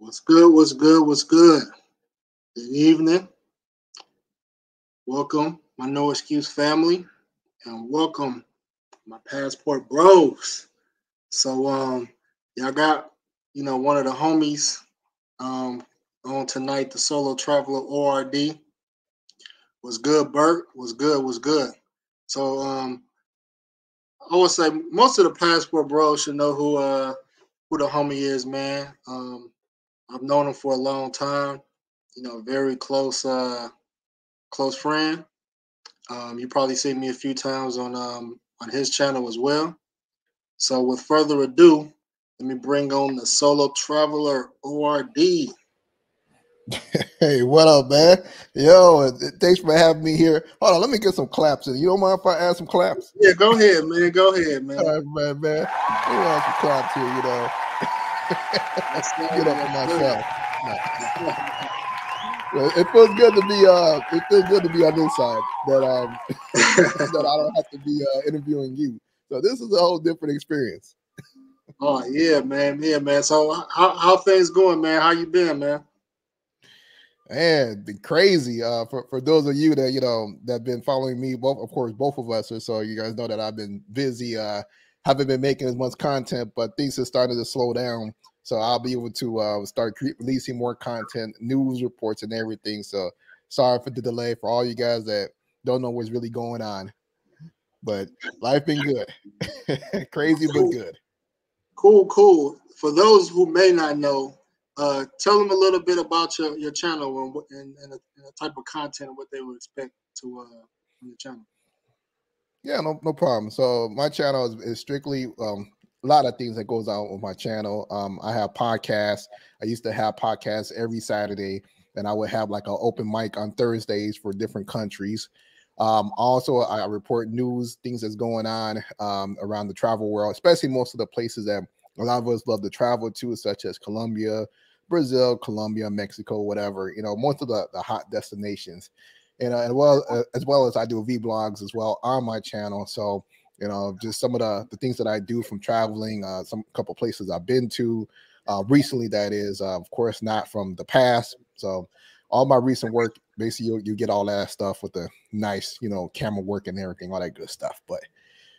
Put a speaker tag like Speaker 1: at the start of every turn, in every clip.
Speaker 1: What's good? What's good? What's good? Good evening. Welcome, my No Excuse family, and welcome, my passport bros. So, y'all got one of the homies on tonight, the solo traveler ORD. Was good, Bert? Was good? Was good? So, I would say most of the passport bros should know who the homie is, man. I've known him for a long time. Very close friend. You probably seen me a few times on his channel as well. So with further ado, let me bring on the solo traveler ORD.
Speaker 2: Hey, what up, man? Yo, thanks for having me here. Hold on, let me get some claps in. You don't mind if I add some claps?
Speaker 1: Yeah, go ahead, man. Go ahead, man.
Speaker 2: All right, man. Let me add some claps here, Get up for myself. Well, it feels good to be on this side that that I don't have to be interviewing you. So this is a whole different experience.
Speaker 1: Oh yeah, man. Yeah, man. So how things going, man? How you been, man?
Speaker 2: Man, been crazy. For those of you that that been following me, both of us, so you guys know that I've been busy. Haven't been making as much content, but things have started to slow down. So I'll be able to start releasing more content, news reports, and everything. So sorry for the delay for all you guys that don't know what's really going on. But life been good, crazy but good.
Speaker 1: Cool. For those who may not know, tell them a little bit about your channel and the type of content and what they would expect to from the channel.
Speaker 2: Yeah, no problem. So my channel is strictly a lot of things that goes on with my channel. I have podcasts. I used to have podcasts every Saturday, and I would have like an open mic on Thursdays for different countries. Also, I report news, things that's going on around the travel world, especially most of the places that a lot of us love to travel to, such as Colombia, Brazil, Colombia, Mexico, whatever. Most of the hot destinations. And as well as I do vlogs as well on my channel. So, just some of the things that I do from traveling, some couple places I've been to recently, that is, of course, not from the past. So all my recent work, basically you get all that stuff with the nice, camera work and everything, all that good stuff. But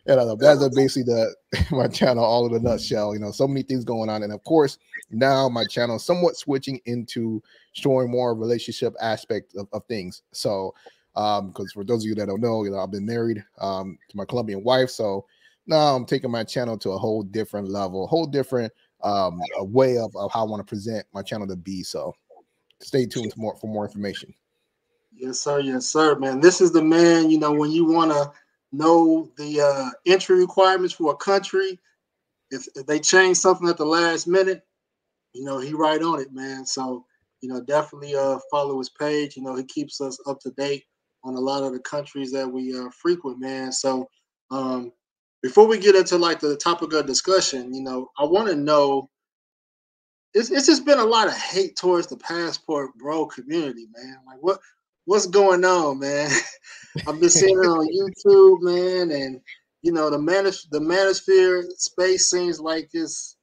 Speaker 2: that's basically my channel, all in a nutshell. So many things going on. And of course, now my channel is somewhat switching into showing more relationship aspect of things. So, because for those of you that don't know, I've been married to my Colombian wife. So now I'm taking my channel to a whole different level, a whole different a way of how I want to present my channel to be. So stay tuned for more information.
Speaker 1: Yes, sir, man. This is the man, when you want to know the entry requirements for a country, if they change something at the last minute, he right on it, man. So, definitely follow his page. He keeps us up to date on a lot of the countries that we frequent, man. So, before we get into like the topic of discussion, I want to know, it's just been a lot of hate towards the passport bro community, man. Like what's going on, man? I've been seeing it on YouTube, man, and the manosphere space seems like it's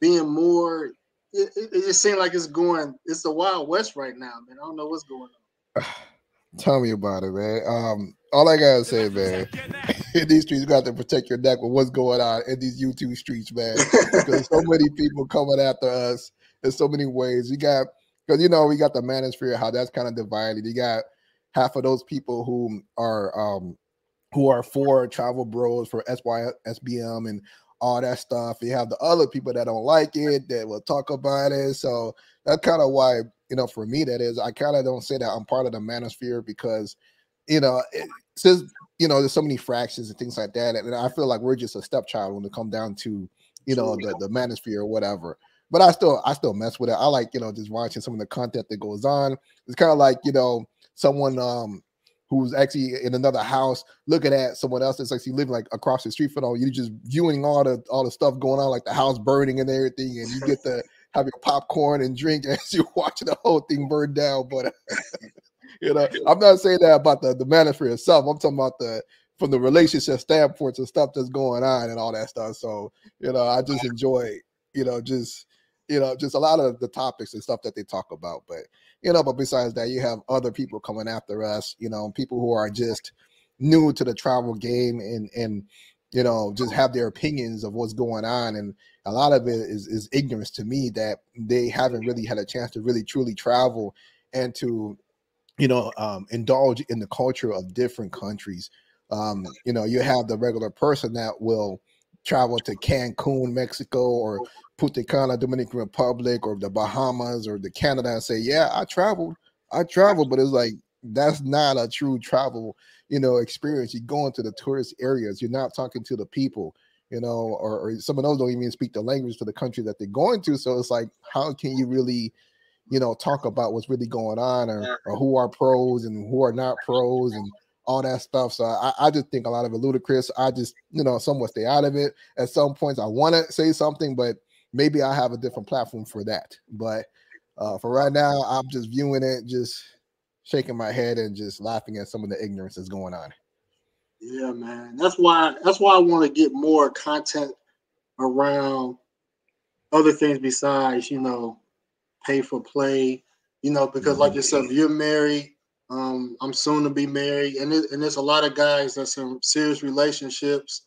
Speaker 1: being more. It just seems like it's the Wild West right now, man. I don't know what's going on.
Speaker 2: Tell me about it, man. All I gotta say, man, in these streets, you got to protect your neck with what's going on in these YouTube streets, man. Because so many people coming after us in so many ways. Because we got the manosphere, how that's kind of divided. You got half of those people who are for travel bros, for SBM and all that stuff. You have the other people that don't like it, that will talk about it. So that's kind of why, for me, that is, I kind of don't say that I'm part of the manosphere, because, it says, there's so many fractions and things like that. And I feel like we're just a stepchild when it comes down to, the manosphere or whatever. But I still mess with it. I like, just watching some of the content that goes on. It's kind of like, someone who's actually in another house looking at someone else that's actually living like across the street from them. You're just viewing all the stuff going on, like the house burning and everything, and you get to have your popcorn and drink as you're watching the whole thing burn down. But I'm not saying that about the manosphere itself. I'm talking about from the relationship standpoint and stuff that's going on and all that stuff. So I just enjoy just just a lot of the topics and stuff that they talk about. But besides that, you have other people coming after us, people who are just new to the travel game and just have their opinions of what's going on. And a lot of it is ignorance to me, that they haven't really had a chance to really truly travel and to indulge in the culture of different countries. You have the regular person that will travel to Cancun, Mexico, or Punta Cana, Dominican Republic, or the Bahamas, or the Canada, and say, "Yeah, I traveled," but it's like that's not a true travel, experience. You go into the tourist areas, you're not talking to the people, or some of those don't even speak the language for the country that they're going to. So it's like, how can you really talk about what's really going on, or who are pros and who are not pros and all that stuff. So I just think a lot of it ludicrous. I just, somewhat stay out of it. At some points I want to say something, but maybe I have a different platform for that. But for right now, I'm just viewing it, just shaking my head and just laughing at some of the ignorance that's going on.
Speaker 1: Yeah, man. That's why I want to get more content around other things besides, pay for play, because like yourself, you're married. I'm soon to be married, and there's a lot of guys that's in serious relationships,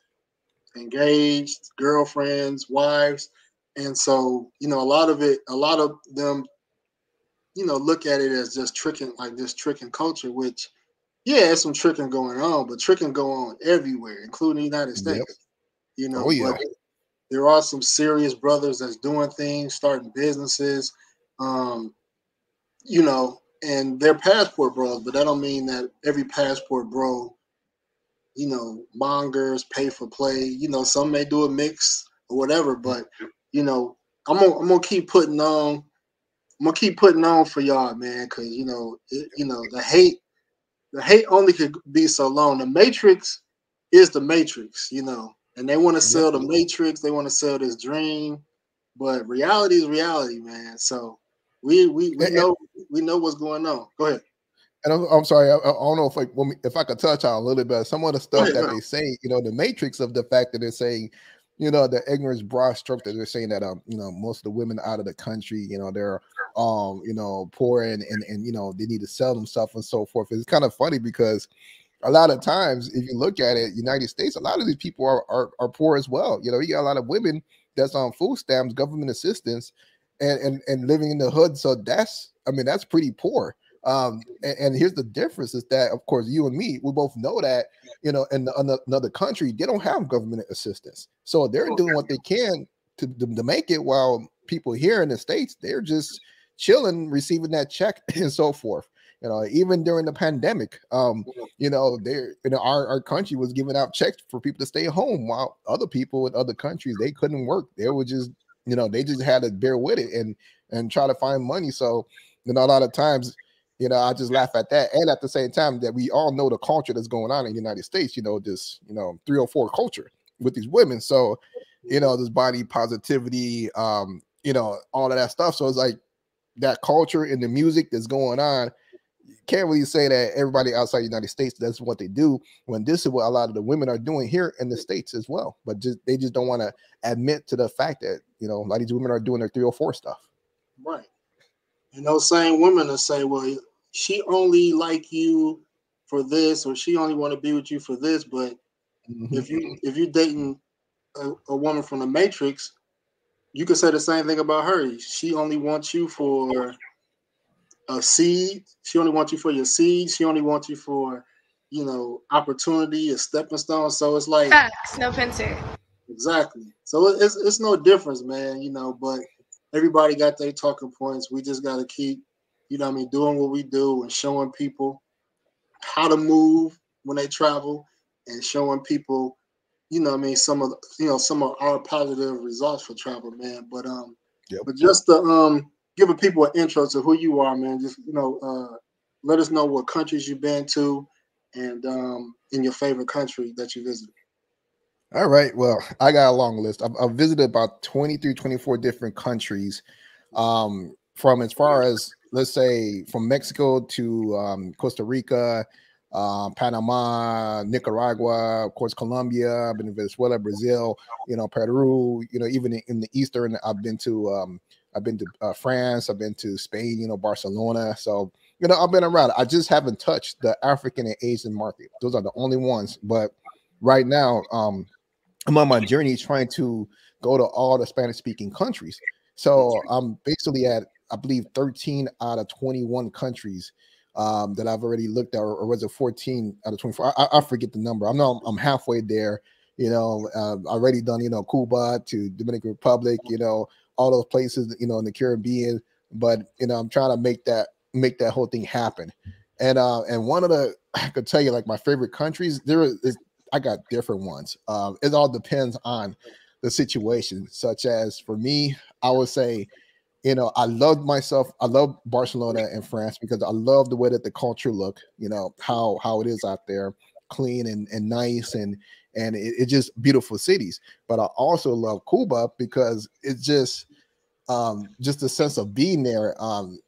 Speaker 1: engaged, girlfriends, wives, and so a lot of them, look at it as just tricking, like this tricking culture. Which, yeah, there's some tricking going on, but tricking go on everywhere, including the United
Speaker 2: Yep.
Speaker 1: States.
Speaker 2: Oh yeah.
Speaker 1: But there are some serious brothers that's doing things, starting businesses, um, and they're passport bros, but that don't mean that every passport bro, mongers, pay for play. Some may do a mix or whatever, but I'm gonna keep putting on. I'm gonna keep putting on for y'all, man, because the hate only could be so long. The Matrix is the Matrix, and they want to
Speaker 2: Yep.
Speaker 1: sell the Matrix. They want to sell this dream, but reality is reality, man. So we know what's going on. Go ahead.
Speaker 2: And I'm sorry, I don't know if I could touch on a little bit some of the stuff that
Speaker 1: Go
Speaker 2: they say, the matrix of the fact that they're saying, the ignorance broad stroke that they're saying that most of the women out of the country, they're poor and they need to sell themselves and so forth. It's kind of funny because a lot of times, if you look at it, United States, a lot of these people are poor as well. You got a lot of women that's on food stamps, government assistance, and living in the hood. So that's pretty poor. And here's the difference is that, of course, you and me, we both know that, in another country, they don't have government assistance. So they're doing what they can to make it, while people here in the States, they're just chilling, receiving that check and so forth. Even during the pandemic, our country was giving out checks for people to stay home, while other people in other countries, they couldn't work. They were just, they just had to bear with it and try to find money. So, a lot of times, I just laugh at that. And at the same time, that we all know the culture that's going on in the United States, this, 304 culture with these women. So, this body positivity, all of that stuff. So it's like that culture and the music that's going on. You can't really say that everybody outside the United States, that's what they do, when this is what a lot of the women are doing here in the States as well. But they just don't want to admit to the fact that, a lot of these women are doing their 304 stuff.
Speaker 1: Right. And those same women will say, well, she only like you for this, or she only want to be with you for this. But if you're dating a woman from the Matrix, you could say the same thing about her. She only wants you for a seed. She only wants you for your seed. She only wants you for, opportunity, a stepping stone. So it's like
Speaker 3: facts, no pincer.
Speaker 1: Exactly. So it's no difference, man. But everybody got their talking points. We just got to keep, doing what we do and showing people how to move when they travel, and showing people, some of our positive results for travel, man. But
Speaker 2: Yep.
Speaker 1: but just to give people an intro to who you are, man. Just let us know what countries you've been to, and in your favorite country that you visited.
Speaker 2: All right. Well, I got a long list. I've visited about 23, 24 different countries, from as far as, let's say, from Mexico to Costa Rica, Panama, Nicaragua, of course, Colombia. I've been to Venezuela, Brazil, Peru. Even in the Eastern, I've been to France. I've been to Spain. Barcelona. So I've been around. I just haven't touched the African and Asian market. Those are the only ones. But right now, I'm on my journey trying to go to all the Spanish-speaking countries. So I'm basically at, I believe, 13 out of 21 countries that I've already looked at, or was it 14 out of 24? I forget the number. I'm halfway there. Already done, Cuba to Dominican Republic, all those places, in the Caribbean. But I'm trying to make that whole thing happen. And one of the, I could tell you, like, my favorite countries, I got different ones. It all depends on the situation. Such as for me, I would say, I love Barcelona and France because I love the way that the culture look, how it is out there, clean and nice, and it's just beautiful cities. But I also love Cuba because it's just the sense of being there,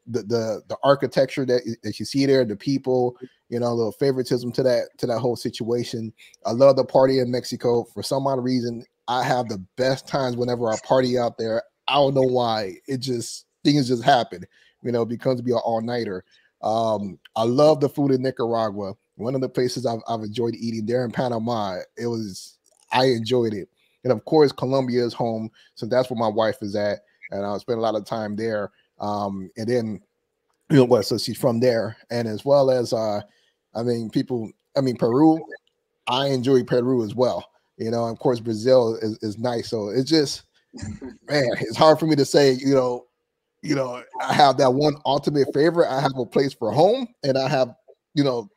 Speaker 2: the architecture that you see there, the people, a little favoritism to that whole situation. I love the party in Mexico. For some odd reason, I have the best times whenever I party out there. I don't know why. Things just happen, becomes to be an all-nighter. I love the food in Nicaragua. One of the places I've enjoyed eating there in Panama, I enjoyed it. And of course, Colombia is home, so that's where my wife is at. And I spent a lot of time there. And then, so she's from there. And as well as, Peru, I enjoy Peru as well. Of course, Brazil is nice. So it's just, man, it's hard for me to say, I have that one ultimate favorite. I have a place for home, and I have,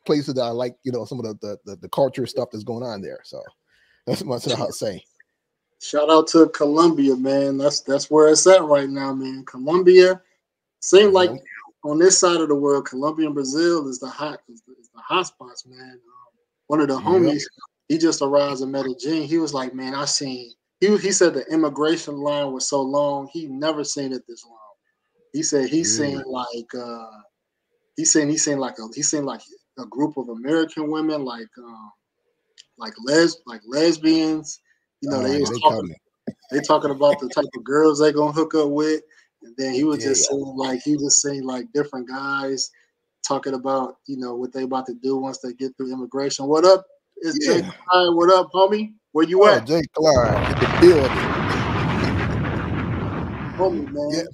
Speaker 2: places that I like, some of the culture stuff that's going on there. So that's much I'll say.
Speaker 1: Shout out to Colombia, man. That's where it's at right now, man. Colombia seems like on this side of the world, Colombia and Brazil is the hot spots, man. One of the homies, he just arrived in Medellin. He was like, man, he said the immigration line was so long, he never seen it this long. He said he seen like a group of American women, like lesbians. They talking about the type of girls they gonna hook up with, and then he was just saying like different guys talking about what they about to do once they get through immigration. What up? It's Jay Clyde. What up, homie? Where you at?
Speaker 2: Jay Clyde in the building.
Speaker 1: Homie, man.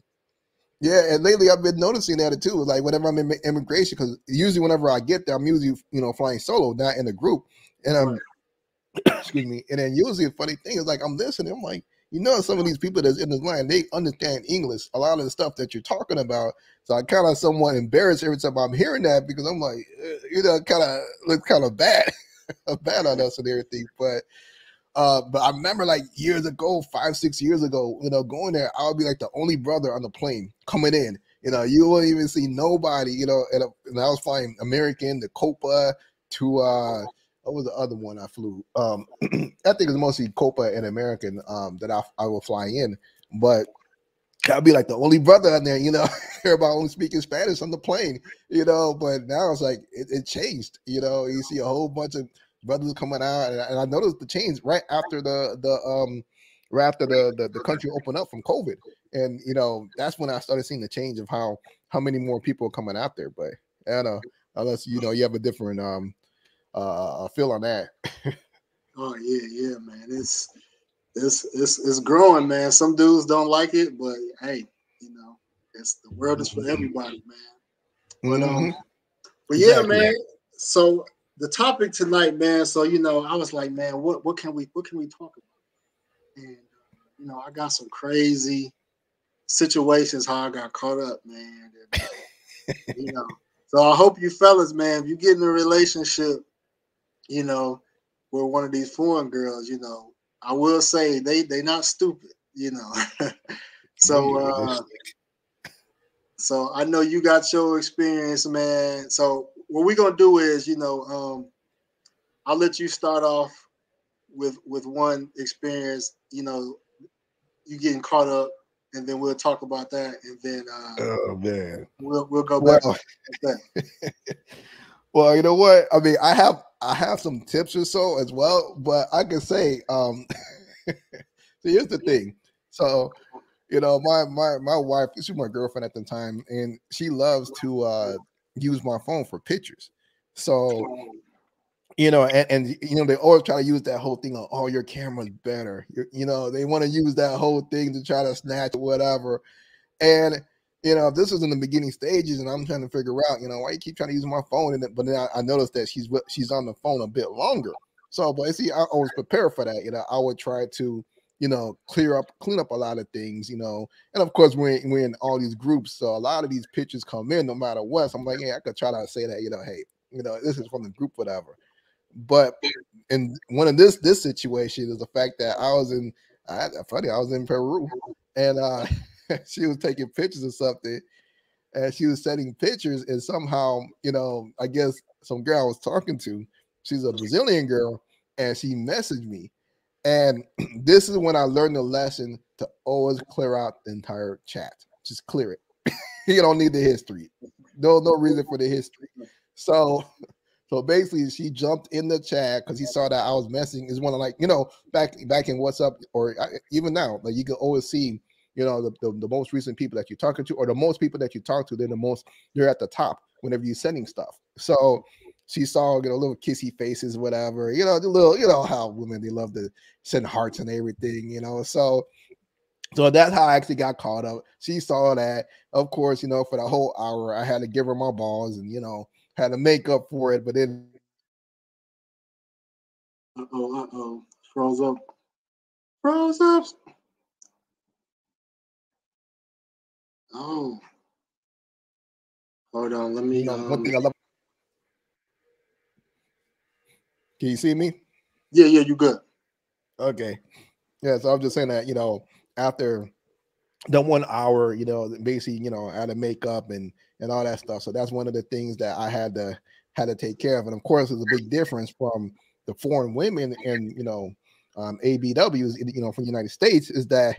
Speaker 2: Yeah, and lately I've been noticing that too. Like whenever I'm in immigration, because usually whenever I get there, I'm usually flying solo, not in a group, and I'm excuse me. And then usually the funny thing is, like, I'm listening, I'm like, some of these people that's in this line, they understand English, a lot of the stuff that you're talking about. So I kind of somewhat embarrassed every time I'm hearing that, because I'm like, kind of look kind of bad, bad on us and everything. But I remember like years ago, 5-6 years ago, going there, I would be like the only brother on the plane coming in. You wouldn't even see nobody. And I was flying American, the Copa to what was the other one I flew? I think it was mostly Copa and American that I will fly in. But I'd be like the only brother on there, everybody only speaking Spanish on the plane, But now it's like it changed. You see a whole bunch of brothers coming out, and I noticed the change right after the country opened up from COVID, and that's when I started seeing the change of how many more people are coming out there. But I don't know, unless you have a different feel on that.
Speaker 1: Oh yeah, man. It's growing, man. Some dudes don't like it, but hey, it's the world is for everybody, man. But yeah, man. So the topic tonight, man. So I was like, man, what can we talk about? And I got some crazy situations how I got caught up, man. And, so I hope you fellas, man, if you get in a relationship, with one of these foreign girls, I will say they not stupid, So so I know you got your experience, man. So what we're gonna do is, I'll let you start off with one experience, you getting caught up, and then we'll talk about that, and then
Speaker 2: oh man,
Speaker 1: we'll go back to that.
Speaker 2: Well, you know what? I mean, I have some tips or so as well, but I can say, so here's the thing. So, my wife, she's my girlfriend at the time, and she loves to use my phone for pictures. So, and they always try to use that whole thing of, oh, your camera's better. They want to use that whole thing to try to snatch whatever. And this is in the beginning stages, and I'm trying to figure out, why you keep trying to use my phone. But then I noticed that she's on the phone a bit longer. So, but see, I always prepare for that. I would try to, clean up a lot of things, and of course we're in all these groups, so a lot of these pictures come in no matter what. So I'm like, yeah, I could try to say that, hey, this is from the group, whatever. But in one of this situation is the fact that I was in Peru, and she was taking pictures of something, and she was sending pictures, and somehow, I guess some girl I was talking to, she's a Brazilian girl, and she messaged me. And this is when I learned the lesson to always clear out the entire chat. Just clear it. You don't need the history. No reason for the history. So basically, she jumped in the chat because he saw that I was messing. Is one of, like, back in WhatsApp, or even now, like, you can always see, the most recent people that you're talking to, or the most people that you talk to, you're at the top whenever you're sending stuff. So she saw, little kissy faces, whatever, the little, how women, they love to send hearts and everything, So that's how I actually got caught up. She saw that, of course, for the whole hour, I had to give her my balls and, had to make up for it. But then,
Speaker 1: froze up. Froze up. Oh, hold on. Let me.
Speaker 2: One thing I love. Can you see me?
Speaker 1: Yeah, you good.
Speaker 2: Okay. Yeah, so I'm just saying that, after the 1 hour, basically, I had to make up and all that stuff. So that's one of the things that I had to take care of. And of course, there's a big difference from the foreign women and, ABWs, from the United States, is that,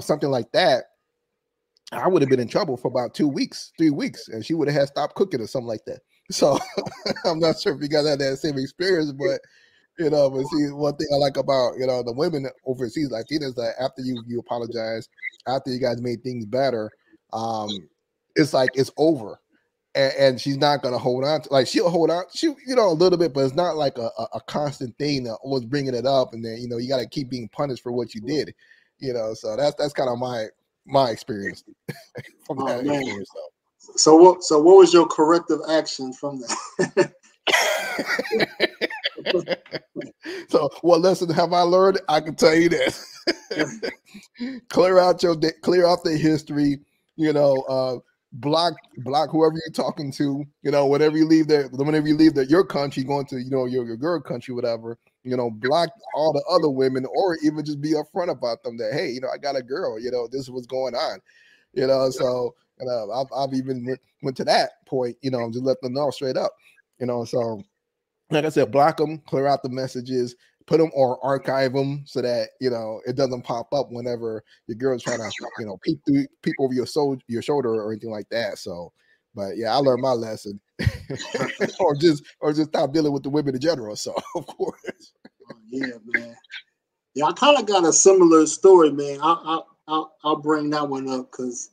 Speaker 2: something like that, I would have been in trouble for about 2 weeks, 3 weeks, and she would have had stopped cooking or something like that. So I'm not sure if you guys had that same experience, but but see, one thing I like about, the women overseas Latinas, is that after you apologize, after you guys made things better, it's like it's over. And she's not gonna hold on to, like, she'll hold on, a little bit, but it's not like a constant thing that always bringing it up, and then you got to keep being punished for what you did, So that's kind of my experience from that experience.
Speaker 1: So what was your corrective action from that?
Speaker 2: So what lesson have I learned? I can tell you this: clear out the history. Block whoever you're talking to. Whenever you leave your country, going to your girl country, whatever. Block all the other women, or even just be upfront about them that, hey, I got a girl. This is what's going on. So I've even went to that point. Just let them know straight up. So. Like I said, block them, clear out the messages, put them or archive them so that it doesn't pop up whenever your girl's trying to peep over your shoulder or anything like that. So, but yeah, I learned my lesson, or just stop dealing with the women in general. So, of course.
Speaker 1: Oh, yeah, man. Yeah, I kind of got a similar story, man. I'll bring that one up because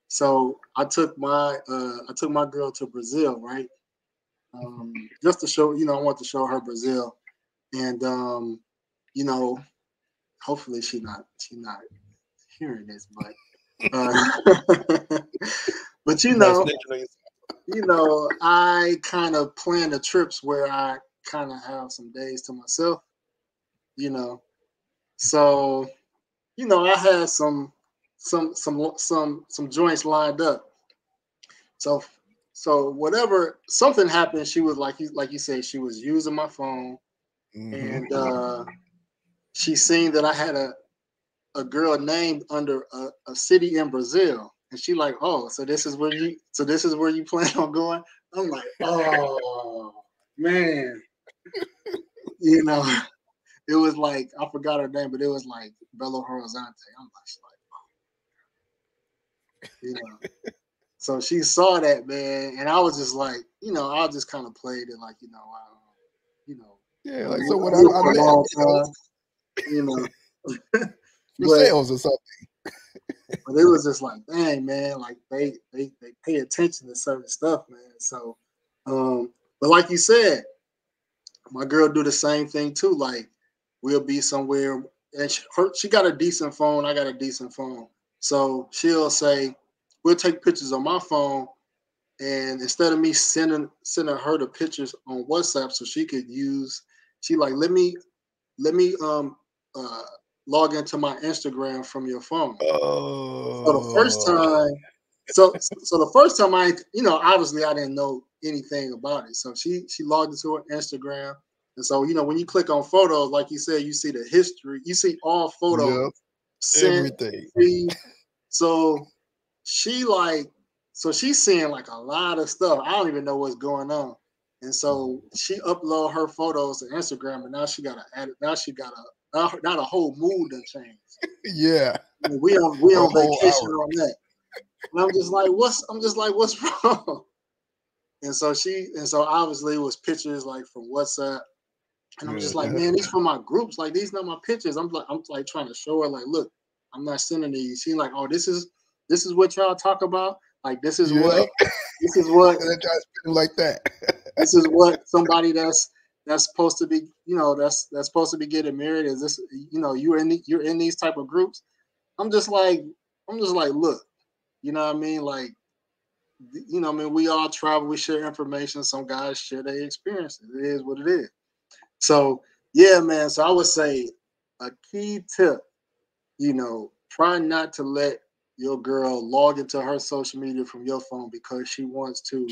Speaker 1: so I took my girl to Brazil, right? Just to show, I want to show her Brazil, and hopefully she not hearing this, but but I kind of plan the trips where I kind of have some days to myself, so I had some joints lined up. So whatever, something happened. She was like you said, she was using my phone, and she seen that I had a girl named under a city in Brazil, and she like, oh, so this is where you plan on going. I'm like, oh man, it was like, I forgot her name, but it was like Belo Horizonte. I'm like, So she saw that, man, and I was just like, I just kind of played it like,
Speaker 2: Yeah,
Speaker 1: I
Speaker 2: like
Speaker 1: knew
Speaker 2: so when
Speaker 1: for
Speaker 2: I
Speaker 1: a
Speaker 2: met,
Speaker 1: long time, you know.
Speaker 2: for
Speaker 1: but
Speaker 2: sales or something.
Speaker 1: but it was just like, dang, man, like they pay attention to certain stuff, man. So, but like you said, my girl do the same thing too. Like we'll be somewhere, and she got a decent phone. I got a decent phone, so she'll say, "We'll take pictures on my phone." And instead of me sending her the pictures on WhatsApp so she could use, she like let me uh log into my Instagram from your phone. So the first
Speaker 2: Oh,
Speaker 1: time, so the first time obviously I didn't know anything about it. So she logged into her Instagram. And so, when you click on photos, like you said, you see the history, you see all photos
Speaker 2: yep,
Speaker 1: sent,
Speaker 2: everything.
Speaker 1: received. So she like, so she's seeing like a lot of stuff. I don't even know what's going on. And so she upload her photos to Instagram, and now she got to add it. Now she got a not a whole mood done changed.
Speaker 2: Yeah,
Speaker 1: We
Speaker 2: for a
Speaker 1: on
Speaker 2: whole
Speaker 1: vacation
Speaker 2: hour.
Speaker 1: on that. And what's wrong? And so obviously it was pictures like from WhatsApp. And I'm just like,
Speaker 2: Yeah,
Speaker 1: man, these from my groups. Like these not my pictures. I'm like trying to show her, like, look, I'm not sending these. She's like, oh, this is what y'all talk about. Like
Speaker 2: yeah.
Speaker 1: this is what
Speaker 2: And then try to spin them like that.
Speaker 1: this is what somebody that's supposed to be, that's supposed to be getting married. Is this, you're in these type of groups? I'm just like, look, you know what I mean? Like, I mean, we all travel, we share information. Some guys share their experiences. It is what it is. So, yeah, man. So I would say a key tip, try not to let your girl log into her social media from your phone because she wants to,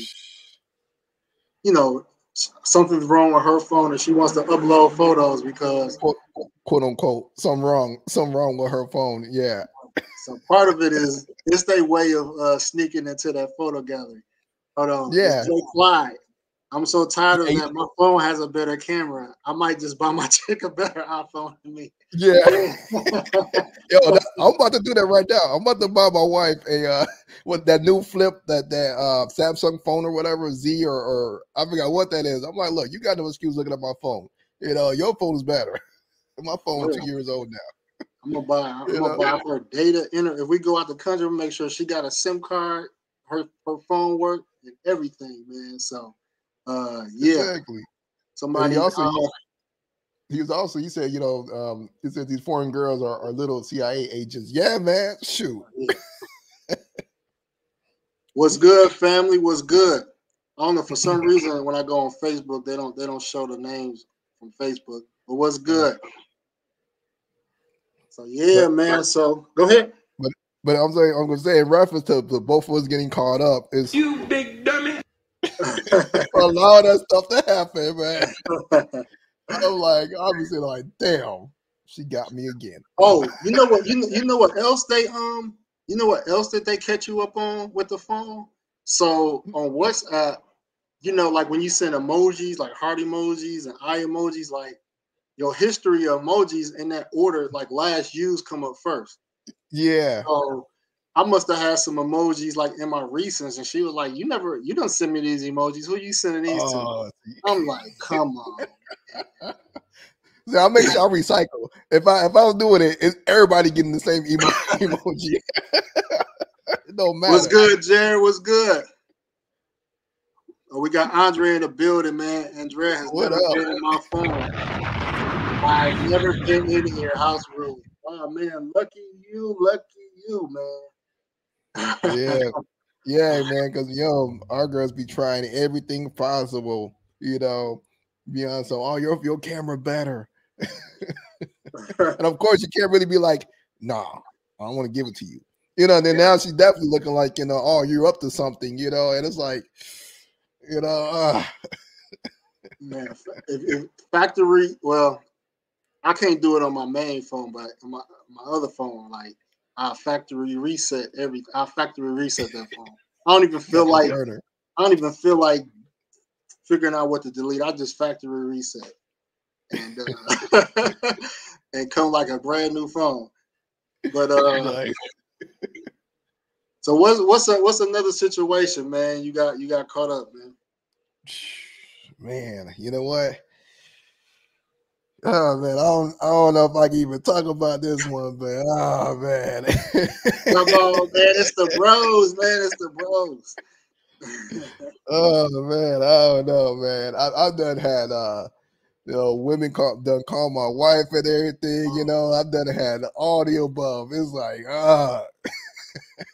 Speaker 1: you know, something's wrong with her phone and she wants to upload photos because
Speaker 2: Quote unquote, something wrong with her phone. Yeah,
Speaker 1: so part of it is it's their way of sneaking into that photo gallery. Hold on, it's
Speaker 2: yeah,
Speaker 1: Jay Clyde. I'm so tired of
Speaker 2: yeah,
Speaker 1: that. My phone has a better camera. I might just buy my chick a better iPhone than me.
Speaker 2: yeah. Yo, I'm about to do that right now. I'm about to buy my wife a what that new flip that Samsung phone or whatever Z or I forgot what that is. I'm like, look, you got no excuse looking at my phone. Your phone is better. My phone is 2 years old now.
Speaker 1: I'm gonna buy her data. If we go out the country, we'll make sure she got a SIM card, her phone work, and everything, man. So, yeah,
Speaker 2: Exactly. And
Speaker 1: somebody.
Speaker 2: he said, he said these foreign girls are little CIA agents. Yeah, man. Shoot.
Speaker 1: Yeah. What's good, family? What's good? I don't know, for some reason when I go on Facebook, they don't show the names from Facebook. But what's good? So yeah,
Speaker 2: But
Speaker 1: man. So go ahead.
Speaker 2: but but I'm gonna say in reference to both of us getting caught up is
Speaker 3: You big dummy.
Speaker 2: allow that stuff to happen, man. I'm like, obviously, like, damn, she got me again.
Speaker 1: Oh, you know what? You know what else you know what else that they catch you up on with the phone? So on WhatsApp, like when you send emojis, like heart emojis and eye emojis, like your history of emojis in that order, like last used come up first.
Speaker 2: Yeah.
Speaker 1: So I must have had some emojis like in my recents, and she was like, you don't send me these emojis. Who you sending these to?
Speaker 2: Oh,
Speaker 1: I'm like, come on.
Speaker 2: so I'll make sure I recycle. If I was doing it, it's everybody getting the same emoji. It don't
Speaker 1: What's
Speaker 2: matter.
Speaker 1: good, Jared? What's good? Oh, we got Andre in the building, man. Andrea has
Speaker 2: What
Speaker 1: never
Speaker 2: up?
Speaker 1: been in my phone. I've never been in here, house rules. Oh man, lucky you, man.
Speaker 2: Yeah. Yeah, man, because our girls be trying everything possible, beyond so your camera better. And of course you can't really be like, nah, I don't want to give it to you. And then now she's definitely looking like, oh, you're up to something, and it's like,
Speaker 1: Man, if factory, well, I can't do it on my main phone, but on my other phone, like I factory reset that phone. I don't even feel
Speaker 2: got the
Speaker 1: like
Speaker 2: burner.
Speaker 1: I don't even feel like figuring out what to delete. I just factory reset and and come like a brand new phone. But
Speaker 2: Nice.
Speaker 1: So what's another situation, man? You got caught up, man.
Speaker 2: Man, you know what? Oh man, I don't know if I can even talk about this one, but oh man.
Speaker 1: Come on, man. It's the bros, man. It's the bros.
Speaker 2: Oh man, I don't know, man. I've done had women done call my wife and everything, I've done had all the above. It's like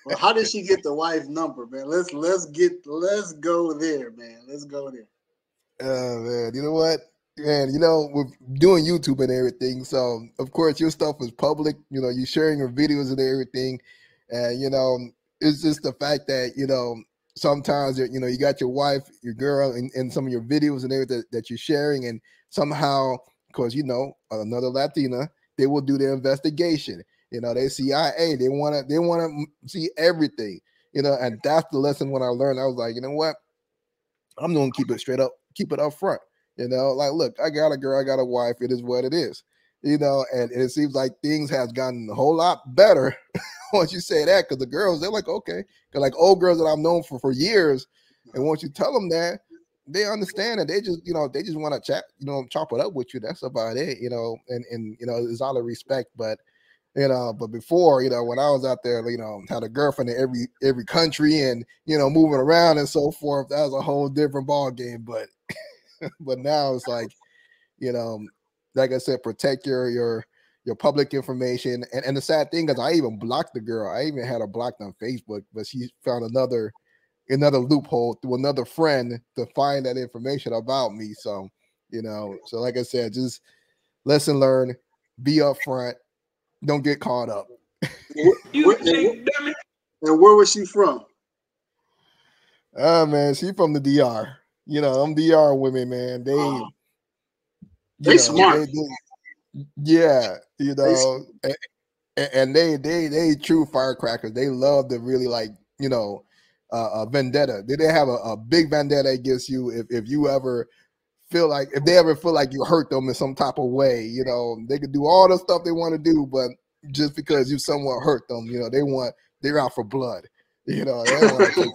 Speaker 1: Well, how did she get the wife number, man? Let's go there, man. Let's go there.
Speaker 2: Oh man, you know what? Man, with doing YouTube and everything, so of course your stuff is public. You're sharing your videos and everything, and it's just the fact that sometimes you got your wife, your girl, in some of your videos and everything that you're sharing, and somehow, because another Latina, they will do their investigation. They CIA, they want to see everything. And that's the lesson when I learned. I was like, you know what? I'm gonna keep it straight up, keep it up front. Like, look, I got a girl, I got a wife. It is what it is. And it seems like things has gotten a whole lot better once you say that, because the girls, they're like, okay, because like old girls that I've known for years, and once you tell them that, they understand and they just want to chat, chop it up with you. That's about it, and it's all the respect, but. But before, when I was out there, had a girlfriend in every country and, moving around and so forth, that was a whole different ball game. But but now it's like, like I said, protect your public information. And the sad thing is I even blocked the girl. I even had her blocked on Facebook, but she found another loophole through another friend to find that information about me. So, so like I said, just lesson learned, be upfront. Don't get caught up.
Speaker 1: And where was she from?
Speaker 2: Oh man, she from the DR. Them DR women, man.
Speaker 1: They smart.
Speaker 2: Yeah, and they true firecrackers. They love to really vendetta. They have a big vendetta against you if you ever if they ever feel like you hurt them in some type of way. They could do all the stuff they want to do, but just because you somewhat hurt them, they're out for blood. They want to take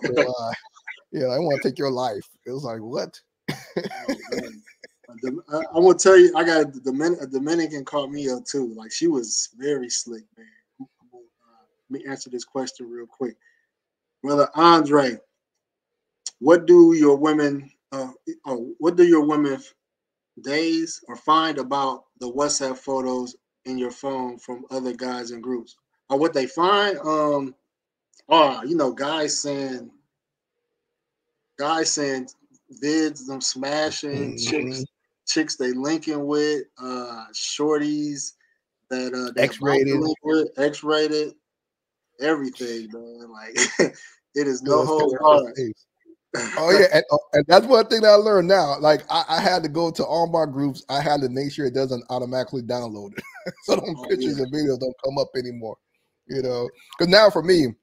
Speaker 2: they want to take your life. It was like, what?
Speaker 1: I'm gonna tell you, I got a Dominican caught me up too. Like, she was very slick, man. Let me answer this question real quick, brother Andre. What do your women? What do your women days or find about the WhatsApp photos in your phone from other guys and groups? Or what they find? Guys saying vids, them smashing chicks they linking with, shorties that they
Speaker 2: X-rated,
Speaker 1: X-rated, everything, man. Like, it is no hold barred.
Speaker 2: Oh yeah, and that's one thing that I learned now. Like I had to go to all my groups. I had to make sure it doesn't automatically download it, so those pictures and videos don't come up anymore. Because now for me,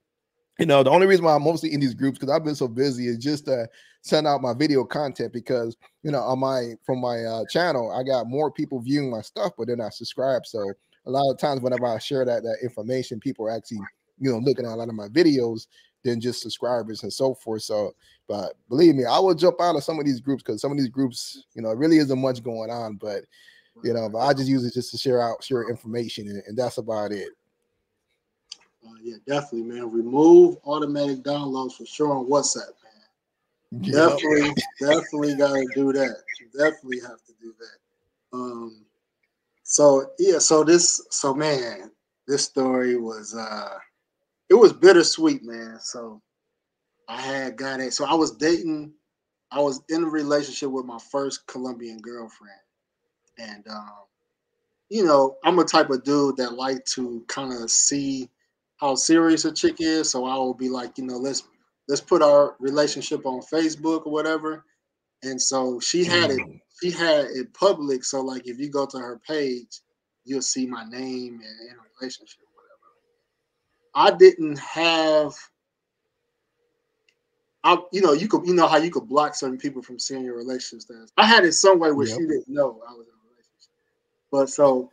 Speaker 2: the only reason why I'm mostly in these groups, because I've been so busy, is just to send out my video content. Because from my channel, I got more people viewing my stuff, but they're not subscribed. So a lot of times, whenever I share that information, people are actually looking at a lot of my videos than just subscribers and so forth. So, but believe me, I will jump out of some of these groups, because some of these groups, it really isn't much going on. But but I just use it just to share information, and that's about it.
Speaker 1: Yeah, definitely, man. Remove automatic downloads for sure on WhatsApp, man. Yep. Definitely got to do that. Definitely have to do that. So man, this story was it was bittersweet, man. So I had got it. So I was in a relationship with my first Colombian girlfriend, and I'm a type of dude that like to kind of see how serious a chick is. So I will be like, let's put our relationship on Facebook or whatever. And so she had it public. So like, if you go to her page, you'll see my name and in a relationship or whatever. I didn't have. You know how you could block certain people from seeing your relationship status. I had it some way where she didn't know I was in a relationship. But so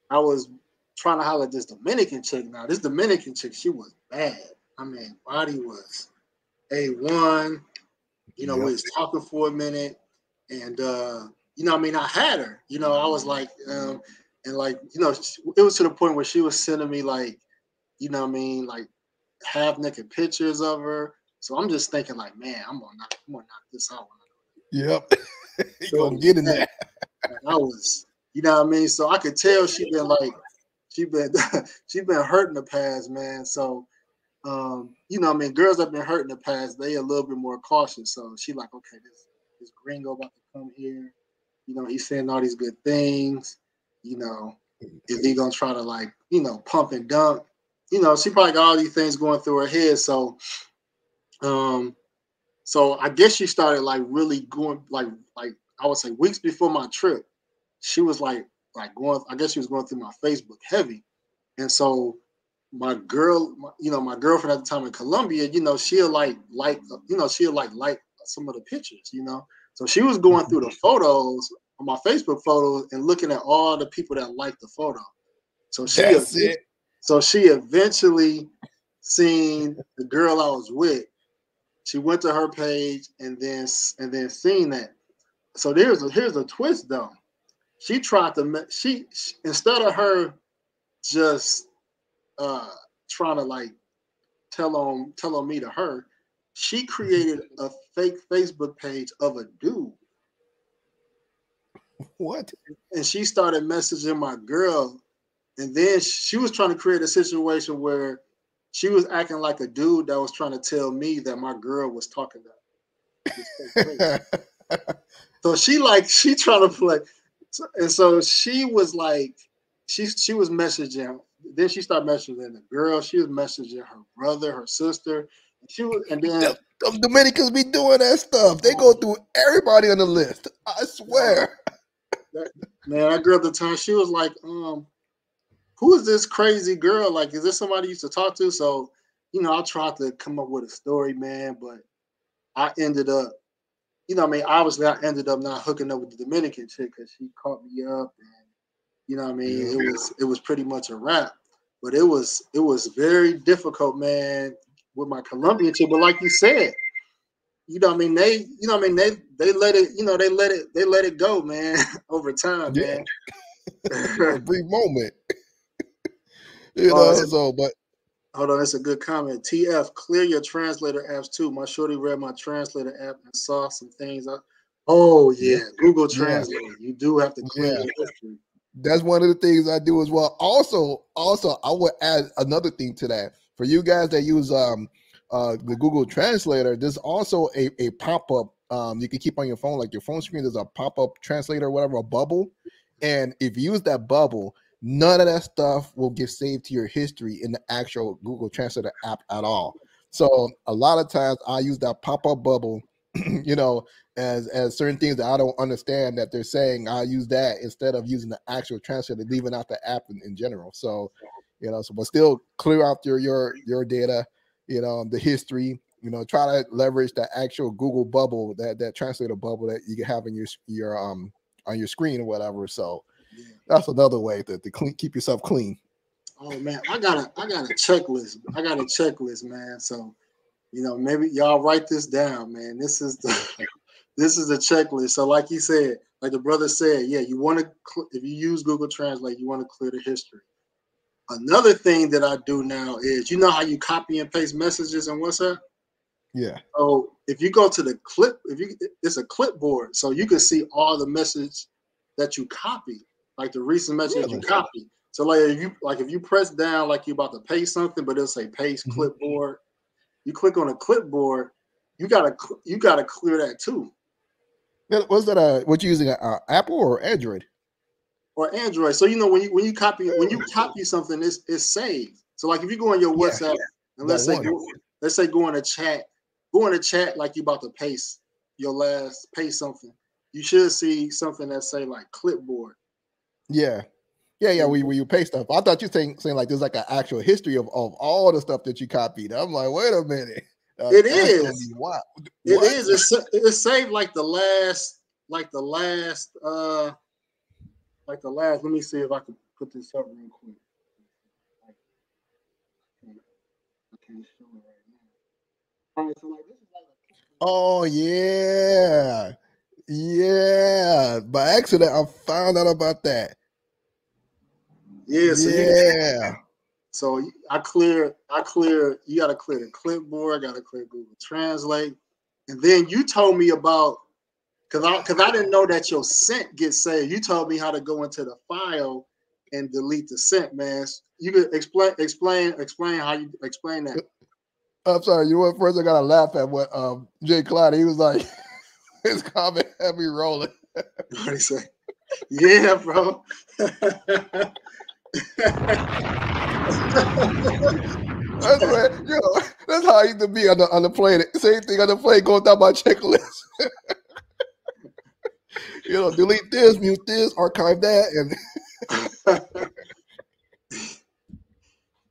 Speaker 1: I was trying to holler at this Dominican chick. Now, this Dominican chick, she was bad. I mean, body was A1. You know, we was talking for a minute, and you know, I mean, I had her. You know, I was like, and like, you know, it was to the point where she was sending me like, you know, what I mean, like half naked pictures of her. So I'm just thinking, like, man, I'm gonna knock this out.
Speaker 2: Yep, you
Speaker 1: So
Speaker 2: gonna get in there.
Speaker 1: I was, you know what I mean. So I could tell she been like, she been she been hurt in the past, man. So you know, I mean, girls that have been hurt in the past, they a little bit more cautious. So she like, okay, this gringo about to come here. You know, he's saying all these good things. You know, is he gonna try to like, you know, pump and dump? You know, she probably got all these things going through her head. Um, so I guess she started like really going like I would say weeks before my trip. She was like going. I guess she was going through my Facebook heavy, and so my girl, you know, my girlfriend at the time in Colombia, you know, you know, she'll like some of the pictures, you know. So she was going through the photos on my Facebook photos and looking at all the people that liked the photo. So
Speaker 2: That's it.
Speaker 1: so she eventually seen the girl I was with. She went to her page and then seen that. So here's a twist though. She tried to she instead of her just uh trying to like tell on me to her, she created a fake Facebook page of a dude.
Speaker 2: What?
Speaker 1: And she started messaging my girl. And then she was trying to create a situation where she was acting like a dude that was trying to tell me that my girl was talking to this fake page. So she trying to play. And so she was like, she was messaging. Then she started messaging the girl. She was messaging her brother, her sister. She was, and then
Speaker 2: Them Dominicans be doing that stuff. They go through everybody on the list. I swear.
Speaker 1: Man, that girl at the time, she was like, who is this crazy girl? Like, is this somebody you used to talk to? So, you know, I tried to come up with a story, man, but I ended up, you know, I mean, obviously I ended up not hooking up with the Dominican chick because she caught me up, and you know, what I mean, it was pretty much a wrap. But it was very difficult, man, with my Colombian chick. But like you said, you know, what I mean, they let it, you know, they let it go, man, over time,
Speaker 2: Yeah.
Speaker 1: man.
Speaker 2: A brief moment.
Speaker 1: Oh,
Speaker 2: So but
Speaker 1: hold on, that's a good comment. TF, clear your translator apps too. My shorty read my translator app and saw some things. Oh yeah, Google
Speaker 2: yeah,
Speaker 1: Translate. You do have to clear
Speaker 2: yeah.
Speaker 1: your history.
Speaker 2: That's one of the things I do as well. Also, I would add another thing to that. For you guys that use the Google Translator, there's also a pop-up you can keep on your phone, like your phone screen, there's a pop-up translator or whatever, a bubble. And if you use that bubble, none of that stuff will get saved to your history in the actual Google Translator app at all. So a lot of times I use that pop-up bubble, you know, as certain things that I don't understand that they're saying, I'll use that instead of using the actual translator, leaving out the app in general. So, you know, so but still clear out your data, you know, the history, you know, try to leverage the actual Google bubble, that translator bubble that you can have in your on your screen or whatever. So
Speaker 1: Yeah.
Speaker 2: that's another way to keep yourself clean.
Speaker 1: Oh man, I got a checklist. I got a checklist, man. So you know, maybe y'all write this down, man. This is the this is the checklist. So like you said, like the brother said, yeah, you want to if you use Google Translate, you want to clear the history. Another thing that I do now is, you know how you copy and paste messages in WhatsApp?
Speaker 2: Yeah.
Speaker 1: So if you go to the clip, it's a clipboard, so you can see all the message that you copy, like the recent message that you
Speaker 2: Really?
Speaker 1: copy. So if you press down like you're about to paste something, but it'll say paste clipboard. You click on a clipboard, you gotta clear that too.
Speaker 2: Was that what you using, Apple or Android?
Speaker 1: Or Android. So you know when you copy something, it's saved. So like if you go on your
Speaker 2: Yeah,
Speaker 1: WhatsApp and
Speaker 2: that one.
Speaker 1: let's say go in a chat like you about to paste paste something. You should see something that say like clipboard.
Speaker 2: Yeah. Yeah,
Speaker 1: And
Speaker 2: where you pay stuff. I thought you saying like there's like an actual history of all the stuff that you copied. I'm like, wait a minute.
Speaker 1: it
Speaker 2: That's gonna
Speaker 1: is.
Speaker 2: be wild.
Speaker 1: It
Speaker 2: What?
Speaker 1: is. It's saved like the last. Let me see if I can put this up real quick. I can't show it right Right, so like, this is like
Speaker 2: Oh yeah. Yeah. By accident, I found out about that.
Speaker 1: yeah.
Speaker 2: Yeah.
Speaker 1: So I clear. You got to clear the clipboard. Got to clear Google Translate, and then you told me about because I didn't know that your sent gets saved. You told me how to go into the file and delete the sent, man. You could explain how you explain that.
Speaker 2: I'm sorry. You know what? First, I gotta laugh at what Jay Cloud. He was like, his comment had me rolling.
Speaker 1: What do you say? Yeah, bro.
Speaker 2: That's what, that's how I used to be on the plane. Same thing on the plane, going down my checklist. Delete this, mute this, archive that, and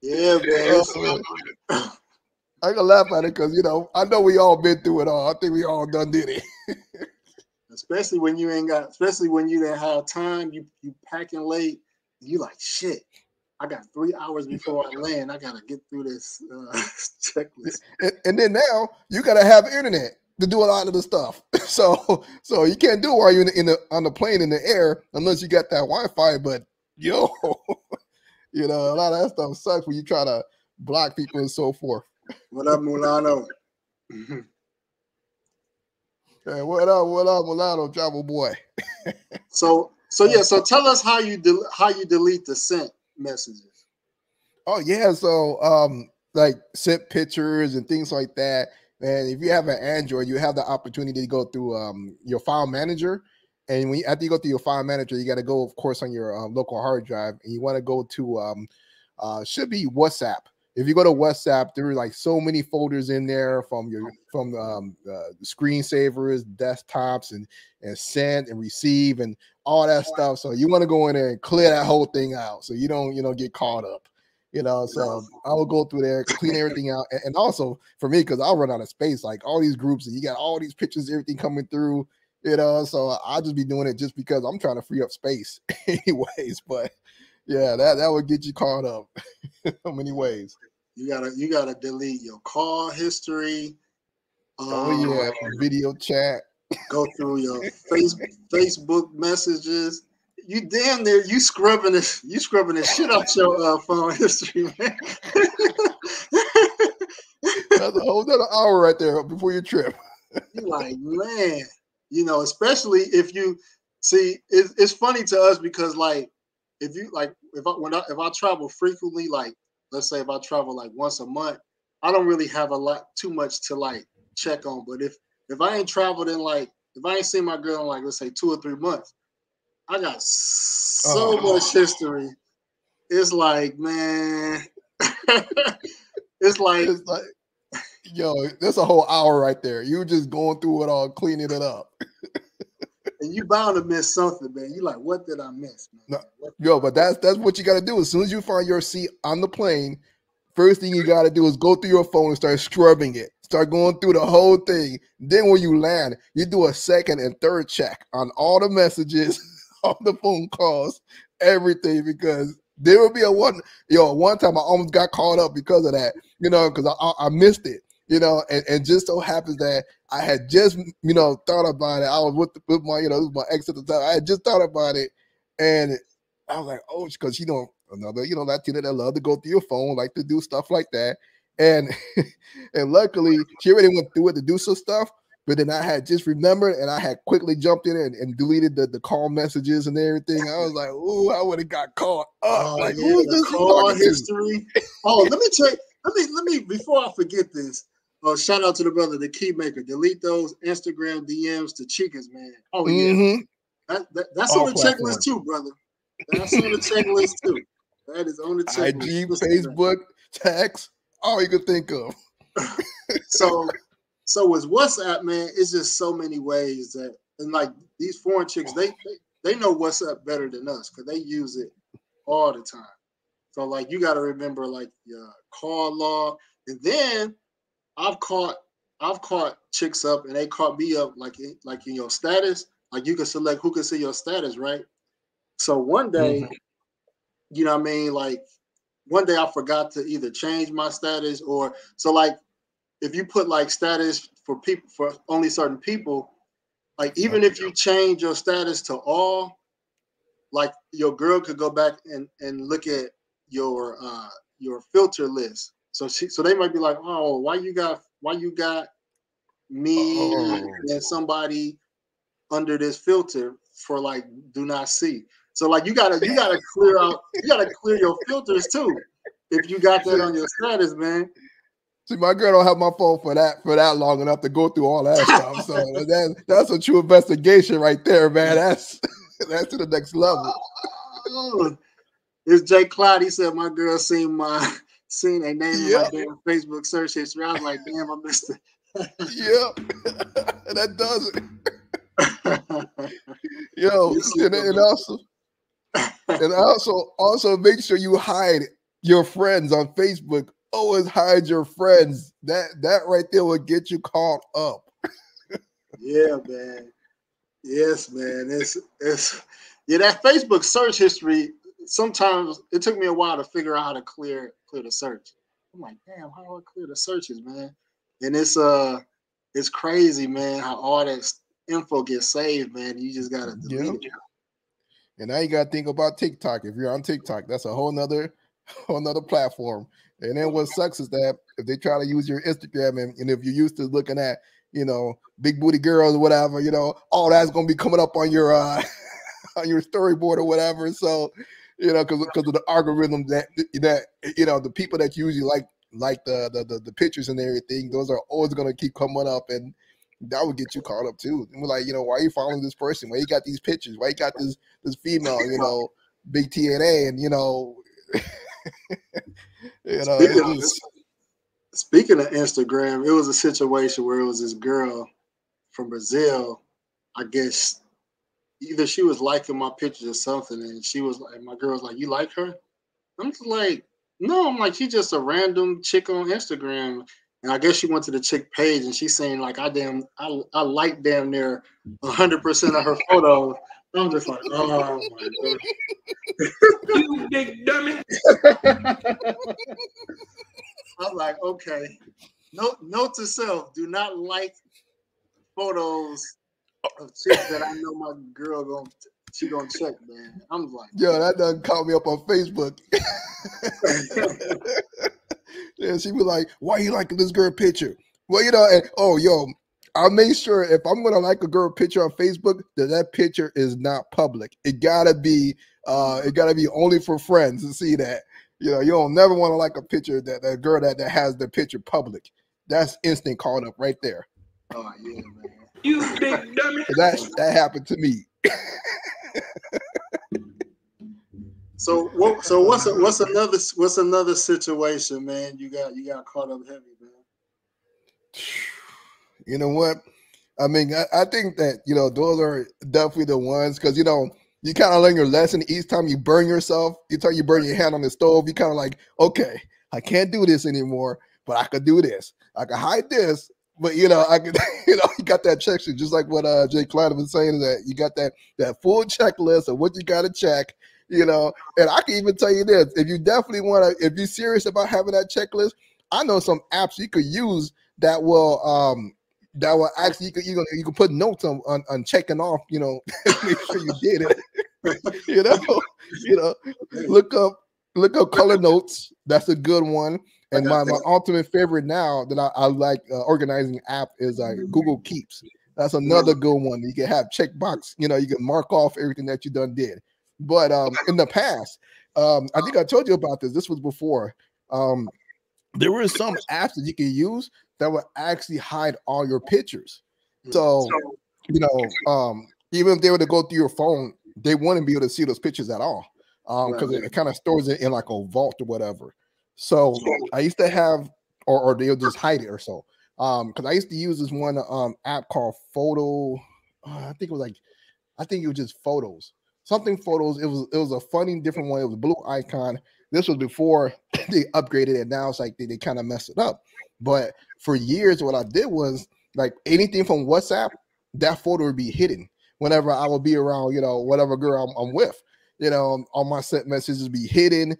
Speaker 1: yeah, man.
Speaker 2: I can laugh at it because I know we all been through it all. I think we all done did it.
Speaker 1: Especially when you didn't have time, you packing late, and you like shit. I got 3 hours before I land. I gotta get through this checklist.
Speaker 2: And then now you gotta have internet to do a lot of the stuff. So you can't do it while you're on the plane in the air unless you got that Wi-Fi. But a lot of that stuff sucks when you try to block people and so forth.
Speaker 1: What up, Mulano?
Speaker 2: Hey, what up, Mulano, travel boy?
Speaker 1: So tell us how you delete the sent messages.
Speaker 2: Oh yeah, so like sent pictures and things like that. And if you have an Android, you have the opportunity to go through your file manager. And after you go through your file manager, you got to go, of course, on your local hard drive, and you want to go to should be WhatsApp. If you go to WhatsApp, there are like so many folders in there from screensavers, desktops, and send and receive and all that stuff. So you want to go in there and clear that whole thing out so you don't get caught up. So I will go through there, clean everything out, and also for me, because I'll run out of space, like all these groups, and you got all these pictures, everything coming through. So I'll just be doing it just because I'm trying to free up space, anyways. But yeah, that would get you caught up in so many ways.
Speaker 1: You gotta delete your call history.
Speaker 2: Oh yeah, video chat.
Speaker 1: Go through your Facebook messages. You damn near you scrubbing the shit out your phone history, man.
Speaker 2: That's a whole other hour right there before your trip.
Speaker 1: You're like, man, especially if you see, it's funny to us because like if I travel frequently, like let's say if I travel like once a month, I don't really have too much to like check on. But if I ain't traveled if I ain't seen my girl in like let's say 2 or 3 months, I got so much history. It's like, man, it's like
Speaker 2: yo, that's a whole hour right there. You just going through it all, cleaning it up.
Speaker 1: And you bound to miss something, man. You like, what did I miss, man?
Speaker 2: But that's what you got to do. As soon as you find your seat on the plane, first thing you got to do is go through your phone and start scrubbing it. Start going through the whole thing. Then when you land, you do a second and third check on all the messages, all the phone calls, everything, because there will be one time I almost got caught up because of that, because I missed it, and just so happens that I had just, thought about it. I was with my, this was my ex at the time. I had just thought about it, and I was like, oh, because another, Latina that love to go through your phone, like to do stuff like that, and and luckily she already went through it to do some stuff. But then I had just remembered, and I had quickly jumped in and deleted the call messages and everything. I was like, "Ooh, I would have got caught up." Like,
Speaker 1: yeah,
Speaker 2: who is this
Speaker 1: call history? Let me tell you. Let me before I forget this. Shout out to the brother, the key maker. Delete those Instagram DMs to chicas, man. Oh yeah, that's
Speaker 2: all
Speaker 1: on the
Speaker 2: platforms.
Speaker 1: checklist too, brother. That's on the checklist too. That is on the checklist.
Speaker 2: IG, Facebook, text, all you could think of.
Speaker 1: So with WhatsApp, man, it's just so many ways that, and like these foreign chicks, they know WhatsApp better than us because they use it all the time. So like you got to remember like your call log, and then I've caught chicks up, and they caught me up like in your status. Like you can select who can see your status, right? So one day, you know what I mean, like one day I forgot to either change my status or so like if you put like status for people, for only certain people, like even if you change your status to all, like your girl could go back and look at your filter list. So they might be like, oh, why you got me and somebody under this filter for like do not see. So like you gotta clear your filters too if you got that on your status, man.
Speaker 2: See, my girl don't have my phone for that long enough to go through all that stuff. So that's a true investigation right there, man. That's to the next level.
Speaker 1: It's Jay Cloud. He said my girl seen a name in my damn Facebook search history. I was like, damn, I missed it.
Speaker 2: That does it. Yo, and also make sure you hide your friends on Facebook. Always hide your friends. That right there will get you caught up.
Speaker 1: Yeah, man. Yes, man. It's that Facebook search history. Sometimes it took me a while to figure out how to clear the search. I'm like, damn, how do I clear the searches, man? And it's crazy, man, how all that info gets saved, man. You just gotta delete it.
Speaker 2: And now you gotta think about TikTok. If you're on TikTok, that's a whole nother platform. And then what sucks is that if they try to use your Instagram and if you're used to looking at, big booty girls or whatever, all that's gonna be coming up on your on your storyboard or whatever. So, because of the algorithm that the people that usually like the pictures and everything, those are always gonna keep coming up, and that would get you caught up too. And we're like, why are you following this person? Why you got these pictures? Why you got this female, big TNA, and
Speaker 1: Speaking of Instagram, it was a situation where it was this girl from Brazil. I guess either she was liking my pictures or something, and my girl was like, "You like her?" I'm just like, "No." I'm like, "She's just a random chick on Instagram." And I guess she went to the chick page, and she's saying like, I like damn near 100% of her photos. I'm just like, oh my god,
Speaker 3: you big dummy.
Speaker 1: I'm like, okay. Note to self: do not like photos of chicks that I know my girl gonna check, man. I'm like,
Speaker 2: yo, that doesn't call me up on Facebook. Yeah, she be like, why you liking this girl picture? Well, I'll make sure if I'm gonna like a girl picture on Facebook, that picture is not public. It gotta be only for friends to see that. You don't never want to like a picture that girl that has the picture public. That's instant caught up right there.
Speaker 1: Oh yeah, man.
Speaker 3: You big dummy.
Speaker 2: That happened to me.
Speaker 1: So what's another situation, man? You got caught up heavy, man.
Speaker 2: You know what? I mean, I think that those are definitely the ones, because you kind of learn your lesson each time you burn yourself. Each time you burn your hand on the stove, you kind of like, okay, I can't do this anymore, but I could do this. I can hide this, but I could, you got that checklist, just like what Jay Clyde was saying, that you got that full checklist of what you got to check. And I can even tell you this: if you definitely if you're serious about having that checklist, I know some apps you could use that will actually you can put notes on checking off, make sure you did it. Look up color notes. That's a good one. And my ultimate favorite now that I like organizing app is Google Keeps. That's another good one. You can have checkbox. You can mark off everything that you done did. But in the past, I think I told you about this. This was before. There were some apps that you can use that would actually hide all your pictures. So, even if they were to go through your phone, they wouldn't be able to see those pictures at all, because it kind of stores it in like a vault or whatever. So I used to have, or they'll just hide it or so. Because I used to use this one app called Photo. I think it was just Photos. Something Photos. It was a funny different one. It was a blue icon. This was before they upgraded it. Now it's like they kind of messed it up. But for years, what I did was like anything from WhatsApp, that photo would be hidden whenever I would be around, whatever girl I'm with. All my sent messages be hidden,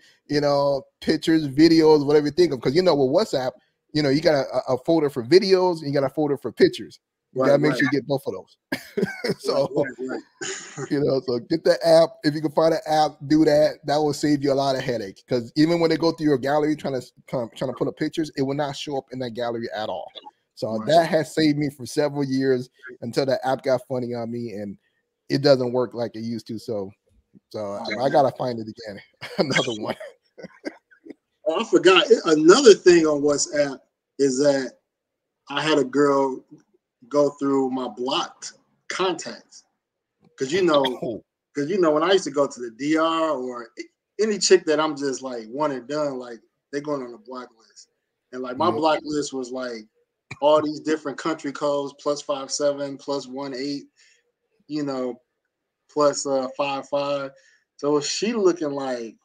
Speaker 2: pictures, videos, whatever you think of. Because with WhatsApp, you know, you got a folder for videos and you got a folder for pictures. You got to make sure you get both of those. So, you know, so get the app. If you can find an app, do that. That will save you a lot of headache. Because even when they go through your gallery trying to put up pictures, it will not show up in that gallery at all. So that has saved me for several years until the app got funny on me, and it doesn't work like it used to. So I gotta find it again. Another one.
Speaker 1: Oh, I forgot. Another thing on WhatsApp is that I had a girl go through my blocked contacts. Because you know, when I used to go to the DR or any chick that I'm just like one and done, like they're going on the block list. And like my block list was like all these different country codes, +57, +18, you know, +55. So she looking like,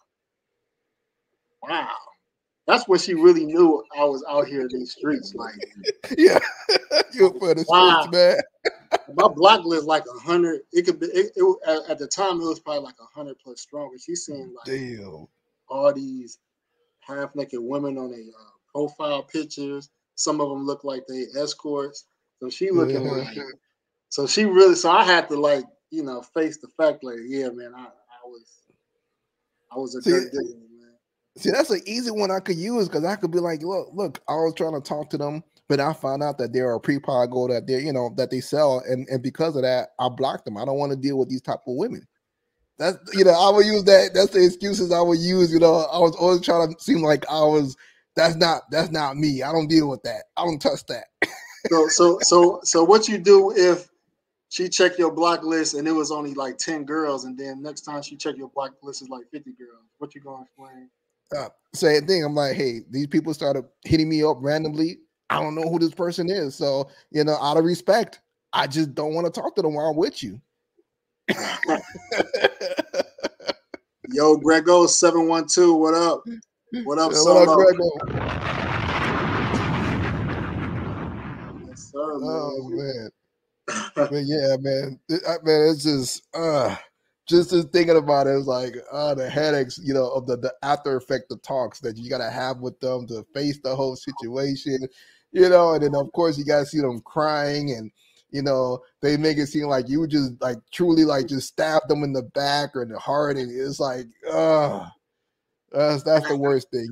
Speaker 1: wow. That's when she really knew I was out here in these streets. Like,
Speaker 2: yeah, you're for the streets, man.
Speaker 1: My block list like 100. It could be. At the time it was probably like 100 plus strong. And she's seeing like all these half naked women on their profile pictures. Some of them look like they escorts. So she looking like. So she really. So I had to like face the fact like, yeah, man, I was a dirt digger, man.
Speaker 2: See, that's an easy one I could use because I could be like, look, I was trying to talk to them, but I found out that they're a pre-pago that they, that they sell, and because of that, I blocked them. I don't want to deal with these type of women. That's I would use that. That's the excuses I would use. I was always trying to seem like I was. That's not me. I don't deal with that. I don't touch that.
Speaker 1: So what you do if she checked your block list and it was only like 10 girls, and then next time she checked your block list is like 50 girls? What you gonna explain?
Speaker 2: Same thing. I'm like, hey, these people started hitting me up randomly. I don't know who this person is. So, out of respect, I just don't want to talk to them while I'm with you.
Speaker 1: Yo, Grego 712, what up? What up, Solo?
Speaker 2: What up, Grego?
Speaker 1: Yes, sir, man.
Speaker 2: Oh, man. But yeah, man. It's just thinking about it is like the headaches, of the after effect of talks that you gotta have with them to face the whole situation, and then of course you gotta see them crying, and they make it seem like you just like truly like just stabbed them in the back or in the heart, and it's like that's the worst thing,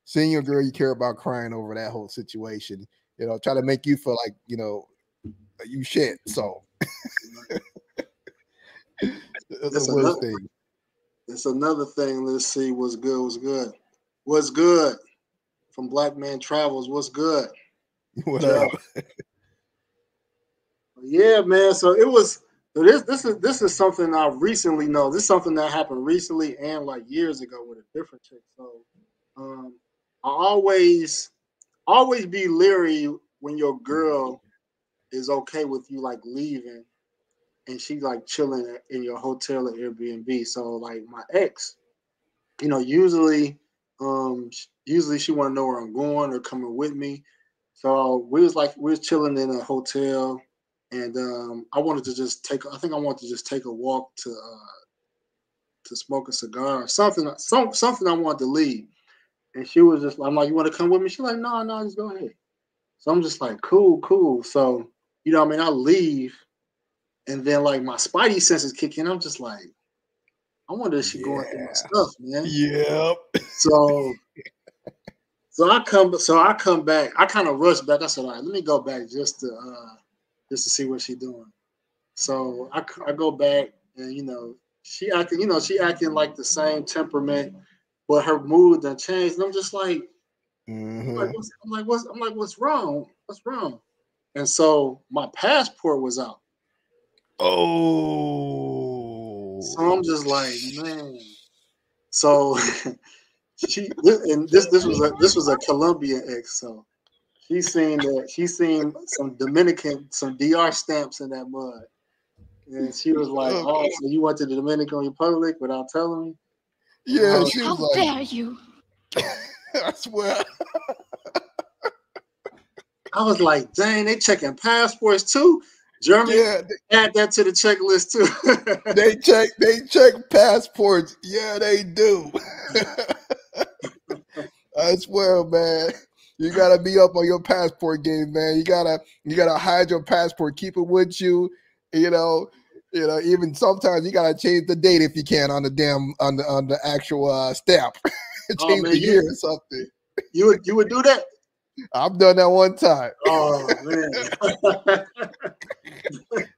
Speaker 2: seeing your girl you care about crying over that whole situation, try to make you feel like you shit. So that's the worst thing.
Speaker 1: It's another thing. Let's see what's good. What's good from Black Man Travels? What's good?
Speaker 2: What up?
Speaker 1: Yeah, man. So it was. So this is something I recently know. This is something that happened recently and like years ago with a different chick. So I always be leery when your girl is okay with you like leaving and she like chilling in your hotel or Airbnb. So like my ex, usually she want to know where I'm going or coming with me. So we was chilling in a hotel, and I wanted to just take a walk to smoke a cigar or something I wanted to leave. And she was just like, I'm like, you want to come with me? She's like, no, just go ahead. So I'm just like, cool. So, I leave, and then like my spidey senses kick in. I'm just like, I wonder if she's going through my stuff, man.
Speaker 2: Yep.
Speaker 1: So I come back. I kind of rushed back. I said, all right, let me go back just to see what she's doing. So I go back, and she acting like the same temperament, but her mood done changed. And I'm just like, what's wrong? What's wrong? And so my passport was out.
Speaker 2: Oh.
Speaker 1: So I'm just like, man. So this was a Colombian ex. So she seen some DR stamps in that mud. And she was like, oh, so you went to the Dominican Republic without telling me?
Speaker 2: Yeah, she was like,
Speaker 4: how dare you?
Speaker 2: I swear.
Speaker 1: I was like, dang, they checking passports too. Germany, add that to the checklist too.
Speaker 2: they check passports. Yeah, they do. I swear, man. You gotta be up on your passport game, man. You gotta hide your passport, keep it with you. You know, even sometimes you gotta change the date if you can on the damn on the actual stamp.
Speaker 1: Oh
Speaker 2: Change
Speaker 1: man,
Speaker 2: the year or something.
Speaker 1: you would do that?
Speaker 2: I've done that one time.
Speaker 1: Oh man.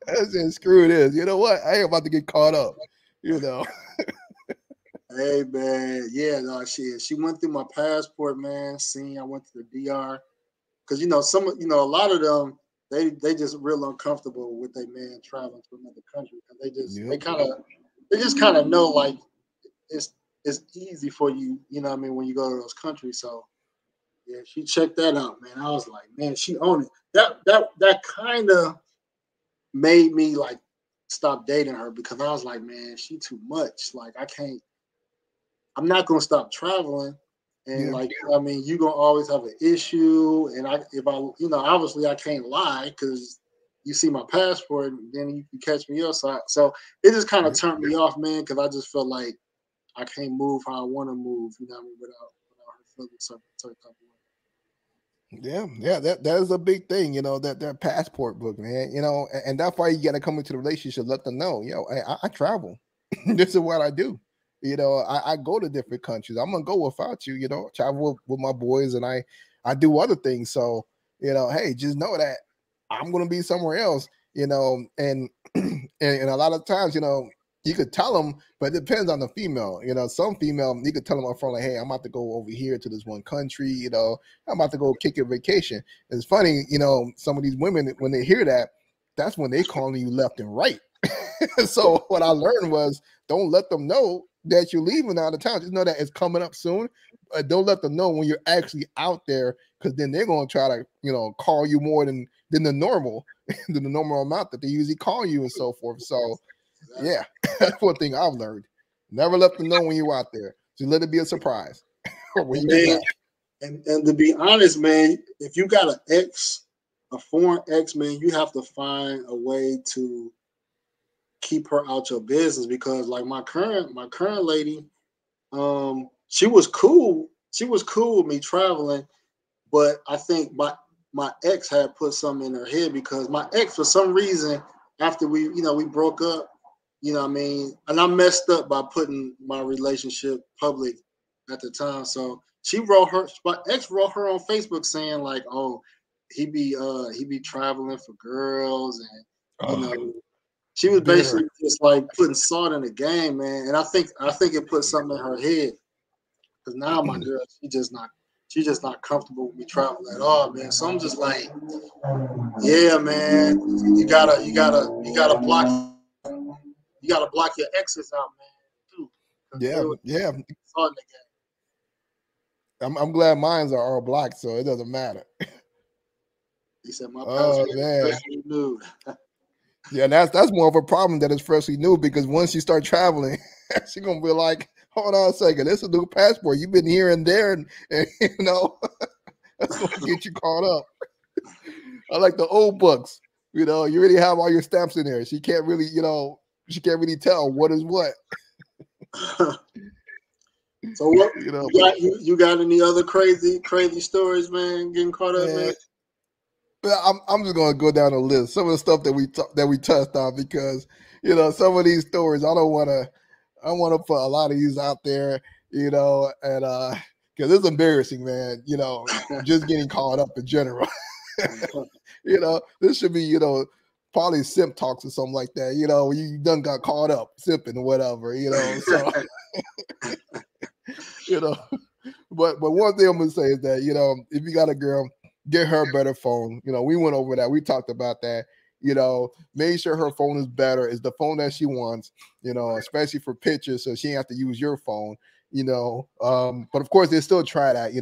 Speaker 2: I said, screw this. You know what? I ain't about to get caught up. You know.
Speaker 1: Hey man, yeah, no, she went through my passport, man. I went to the DR because a lot of them they just real uncomfortable with their man traveling to another country because
Speaker 2: Yep.
Speaker 1: they just kind of know like it's easy for you, you know what I mean, when you go to those countries. So yeah, she checked that out, man. I was like, man, she owned it. That kind of made me like stop dating her because I was like, man, she too much. Like I'm not gonna stop traveling. And
Speaker 2: Yeah.
Speaker 1: like I mean, you're gonna always have an issue. And obviously I can't lie because you see my passport and then you catch me up. So it just kind of turned me off, man, because I just felt like I can't move how I want to move, you know what I mean, without her feeling certain type of way.
Speaker 2: Yeah, that is a big thing, that passport book, man. And that's why you gotta come into the relationship, let them know, hey, I travel. This is what I do. I go to different countries. I'm gonna go without you, travel with my boys, and I do other things. So, hey, just know that I'm gonna be somewhere else, and and a lot of times, you could tell them, but it depends on the female. Some female, you could tell them up front, like, hey, I'm about to go over here to this one country, I'm about to go kick a vacation. It's funny, some of these women, when they hear that, that's when they calling you left and right. So what I learned was, don't let them know that you're leaving out of town. Just know that it's coming up soon. But don't let them know when you're actually out there, because then they're going to try to, call you more than the normal, than the normal amount that they usually call you and so forth. So, yeah, that's one thing I've learned. Never let them know when you're out there. Just let it be a surprise when you get back.
Speaker 1: And to be honest, man, if you got a foreign ex, man, you have to find a way to keep her out your business because, like my current lady, she was cool. She was cool with me traveling, but I think my ex had put something in her head because my ex, for some reason, after we broke up, you know what I mean, and I messed up by putting my relationship public at the time. So my ex wrote her on Facebook saying like, oh, he be traveling for girls and she was
Speaker 2: Bitter.
Speaker 1: basically just like putting salt in the game, man. And I think it put something in her head because now my girl, she's just not comfortable with me traveling at all, man. So I'm just like, yeah, man, you gotta block your exes out, man, too.
Speaker 2: Yeah.
Speaker 1: Salt in the
Speaker 2: I'm glad mines are all blocked, so it doesn't matter.
Speaker 1: game. He said my
Speaker 2: Oh
Speaker 1: passport is
Speaker 2: man.
Speaker 1: freshly renewed.
Speaker 2: Yeah, that's more of a problem that is freshly new, because once you start traveling, she's gonna be like, hold on a second, this is a new passport. You've been here and there, and that's gonna get you caught up. I like the old books. You already have all your stamps in there. She can't really, tell what is what.
Speaker 1: So what you got any other crazy stories, man? Getting caught up, man?
Speaker 2: I'm just gonna go down the list. Some of the stuff that we touched on, because some of these stories I want to put a lot of these out there, and because it's embarrassing, man. Just getting caught up in general. This should be probably simp talks or something like that. When you done got caught up simping or whatever. So but one thing I'm gonna say is that if you got a girl, get her a better phone. We went over that. We talked about that. Make sure her phone is better. Is the phone that she wants. Especially for pictures, so she ain't have to use your phone. But of course they still try that.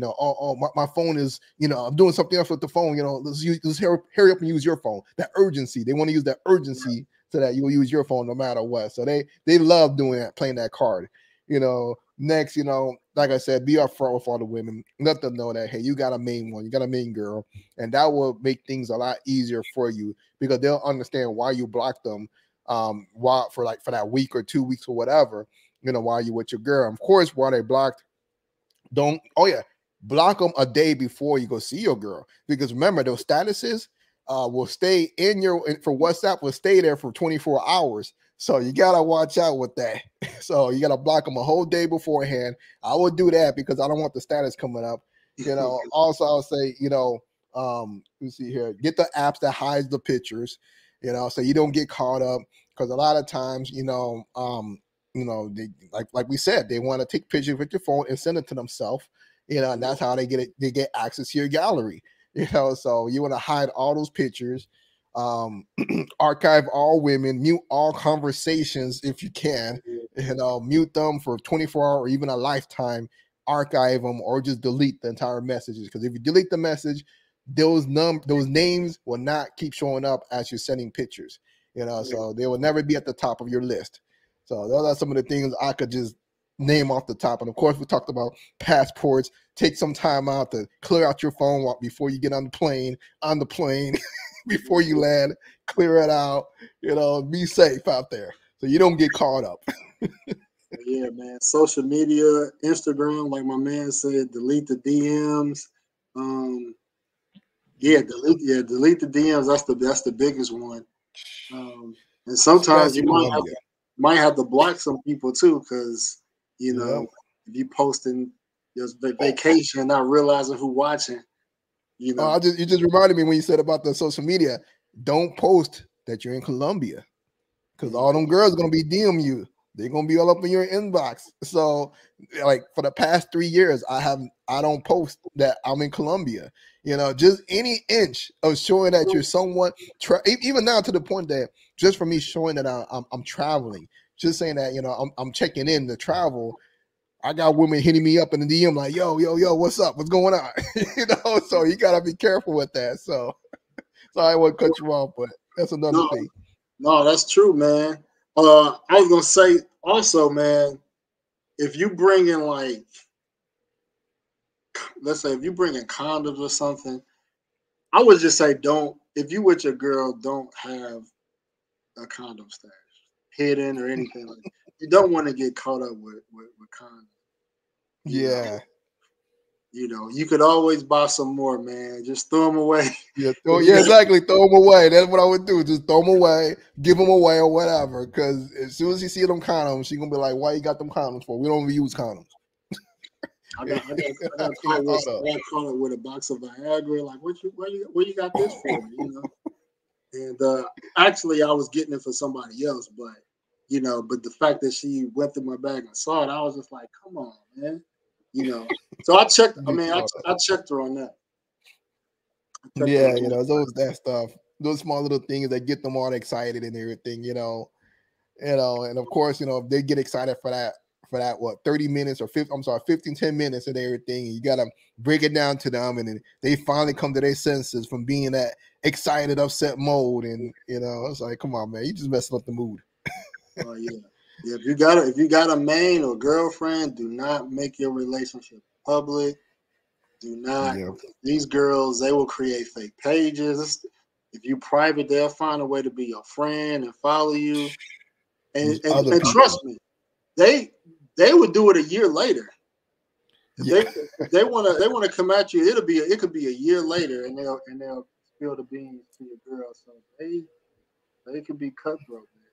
Speaker 2: My phone is. I'm doing something else with the phone. Let's hurry up and use your phone. That urgency. They want to use that urgency so that you will use your phone no matter what. So they love doing that, playing that card. Next, like I said, be upfront with all the women. Let them know that, hey, you got a main one, you got a main girl, and that will make things a lot easier for you, because they'll understand why you blocked them, for that week or 2 weeks or whatever, while you with your girl. Of course, while they blocked, block them a day before you go see your girl, because remember those statuses will stay in your for WhatsApp will stay there for 24 hours. So you gotta watch out with that. So you gotta block them a whole day beforehand. I would do that because I don't want the status coming up. Also I'll say, let's see here, get the apps that hides the pictures, so you don't get caught up, because a lot of times, they like we said, they want to take pictures with your phone and send it to themselves, and that's how they get it. They get access to your gallery, So you want to hide all those pictures, archive all women, mute all conversations if you can, mute them for 24 hours or even a lifetime, archive them, or just delete the entire messages. Because if you delete the message, those names will not keep showing up as you're sending pictures, so they will never be at the top of your list. So those are some of the things I could just name off the top. And of course, we talked about passports. Take some time out to clear out your phone before you get on the plane, before you land, clear it out, be safe out there so you don't get caught up.
Speaker 1: Yeah, man. Social media, Instagram, like my man said, delete the DMs. Delete the DMs. That's the biggest one. And sometimes you might have to block some people too, because if you posting your vacation, not realizing who watching. You
Speaker 2: just reminded me when you said about the social media. Don't post that you're in Colombia, because all them girls are gonna be DM you. They're gonna be all up in your inbox. So, like for the past 3 years, I don't post that I'm in Colombia. Just any inch of showing that you're somewhat, even now to the point that just for me showing that I'm traveling, just saying that I'm checking in to travel. I got women hitting me up in the DM like, yo, what's up? What's going on? So you gotta be careful with that. So I won't cut you off, but that's another thing.
Speaker 1: No, that's true, man. I was gonna say also, man, if you bring in let's say if you bring in condoms or something, I would just say if you with your girl, don't have a condom stash hidden or anything like that. You don't want to get caught up with condoms. You could always buy some more, man. Just throw them away.
Speaker 2: Exactly. Throw them away. That's what I would do. Just throw them away, give them away, or whatever. Because as soon as you see them condoms, she's gonna be like, "Why you got them condoms for? We don't even use condoms."
Speaker 1: I got caught with a box of Viagra. Like, where you got this for? And actually, I was getting it for somebody else, but the fact that she went through my bag and saw it, I was just like, come on, man. So I checked. I mean, I checked her on that.
Speaker 2: That stuff, those small little things that get them all excited and everything, and of course, if they get excited for that, 30 minutes or 15, 10 minutes and everything, you got to break it down to them, and then they finally come to their senses from being that excited, upset mode. And, it's like, come on, man, you just messing up the mood.
Speaker 1: Oh, yeah. Yeah, if you got a main or girlfriend, do not make your relationship public. Do not. Yeah. These girls, they will create fake pages. If you private, they'll find a way to be your friend and follow you. And trust me, they would do it a year later. If they want to come at you, it could be a year later, and they'll spill the beans to your girl. So they can be cutthroat,
Speaker 2: man.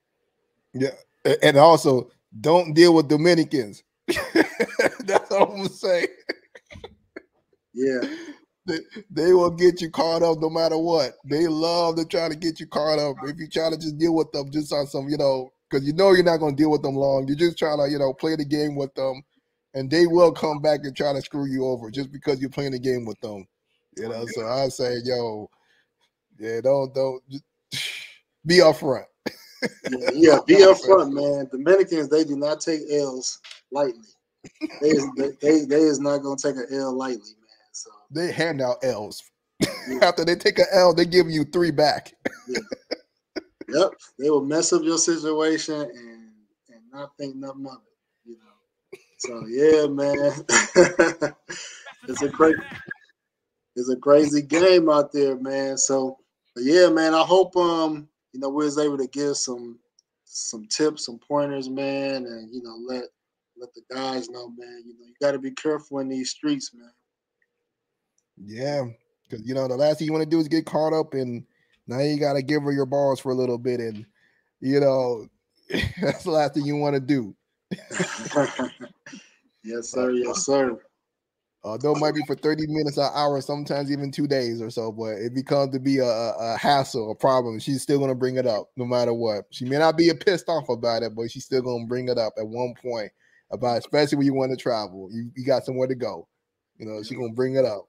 Speaker 2: Yeah, and also don't deal with Dominicans. That's all I'm gonna say.
Speaker 1: Yeah.
Speaker 2: They will get you caught up no matter what. They love to try to get you caught up. If you try to just deal with them just on some, because you're not going to deal with them long. You're just trying to, play the game with them, and they will come back and try to screw you over just because you're playing the game with them. So I say, don't just be upfront.
Speaker 1: Be upfront, man. Dominicans, they do not take L's lightly. They is not going to take an L lightly, man. So
Speaker 2: they hand out L's. After they take an L, they give you 3 back.
Speaker 1: Yep, they will mess up your situation and not think nothing of it. So yeah, man, it's a crazy game out there, man. So yeah, man, I hope we was able to give some tips, some pointers, man, and let the guys know, man. You got to be careful in these streets, man.
Speaker 2: Yeah, because the last thing you want to do is get caught up, and now you got to give her your balls for a little bit, and you know that's the last thing you want to do.
Speaker 1: Yes,
Speaker 2: Uh,
Speaker 1: sir. Yes, sir.
Speaker 2: Although it might be for 30 minutes, an hour, sometimes even 2 days or so, but it becomes to be a hassle, a problem. She's still going to bring it up no matter what. She may not be pissed off about it, but she's still going to bring it up at one point about, especially when you want to travel. You got somewhere to go. She's going to bring it up.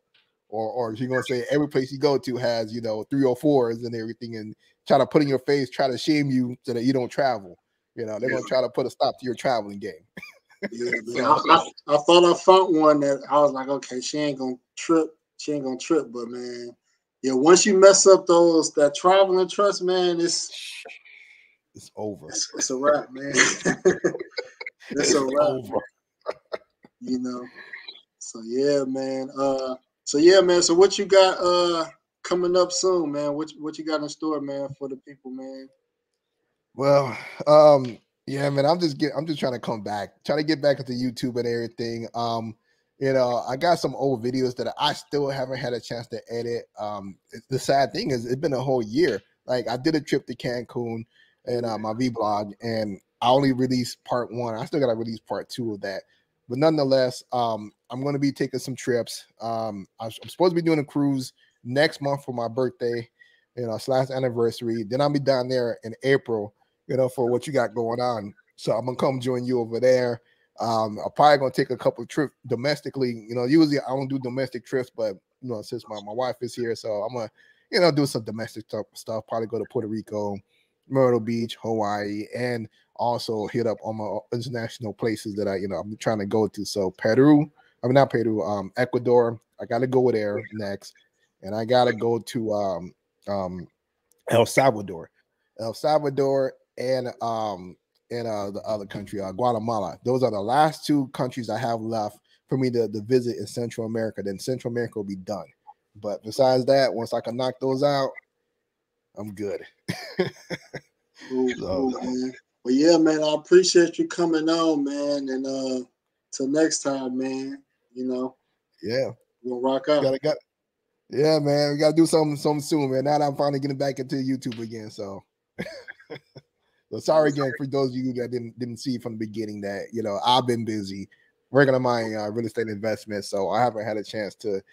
Speaker 2: Or she's going to say every place you go to has, 304s and everything, and try to put in your face, try to shame you so that you don't travel. They're going to try to put a stop to your traveling game.
Speaker 1: Yeah, man. I thought I found one that I was like, okay, she ain't gonna trip. She ain't gonna trip, but man, yeah, once you mess up that traveling trust, man, it's
Speaker 2: over.
Speaker 1: It's a wrap, man. It's a wrap, over. So yeah, man. So what you got coming up soon, man? What you got in store, man, for the people, man?
Speaker 2: Well, yeah, man, I'm just trying to come back, trying to get back into YouTube and everything. I got some old videos that I still haven't had a chance to edit. The sad thing is, it's been a whole year. Like, I did a trip to Cancun and my vlog, and I only released part 1. I still got to release part 2 of that. But nonetheless, I'm going to be taking some trips. I'm supposed to be doing a cruise next month for my birthday, / anniversary. Then I'll be down there in April, for what you got going on. So I'm gonna come join you over there. I'm probably gonna take a couple of trips domestically. Usually I don't do domestic trips, but since my wife is here, so I'm gonna, do some domestic stuff. Probably go to Puerto Rico, Myrtle Beach, Hawaii, and also hit up on my international places that I'm trying to go to. So not Peru, Ecuador. I gotta go there next, and I gotta go to El Salvador. And the other country, Guatemala. Those are the last 2 countries I have left for me to visit in Central America. Then Central America will be done. But besides that, once I can knock those out, I'm good.
Speaker 1: Cool, man. Well, yeah, man, I appreciate you coming on, man. And till next time, man.
Speaker 2: Yeah,
Speaker 1: we'll rock out.
Speaker 2: Yeah, man, we gotta do something soon, man. Now that I'm finally getting back into YouTube again, so. So sorry again for those of you that didn't see from the beginning that I've been busy working on my real estate investment, so I haven't had a chance to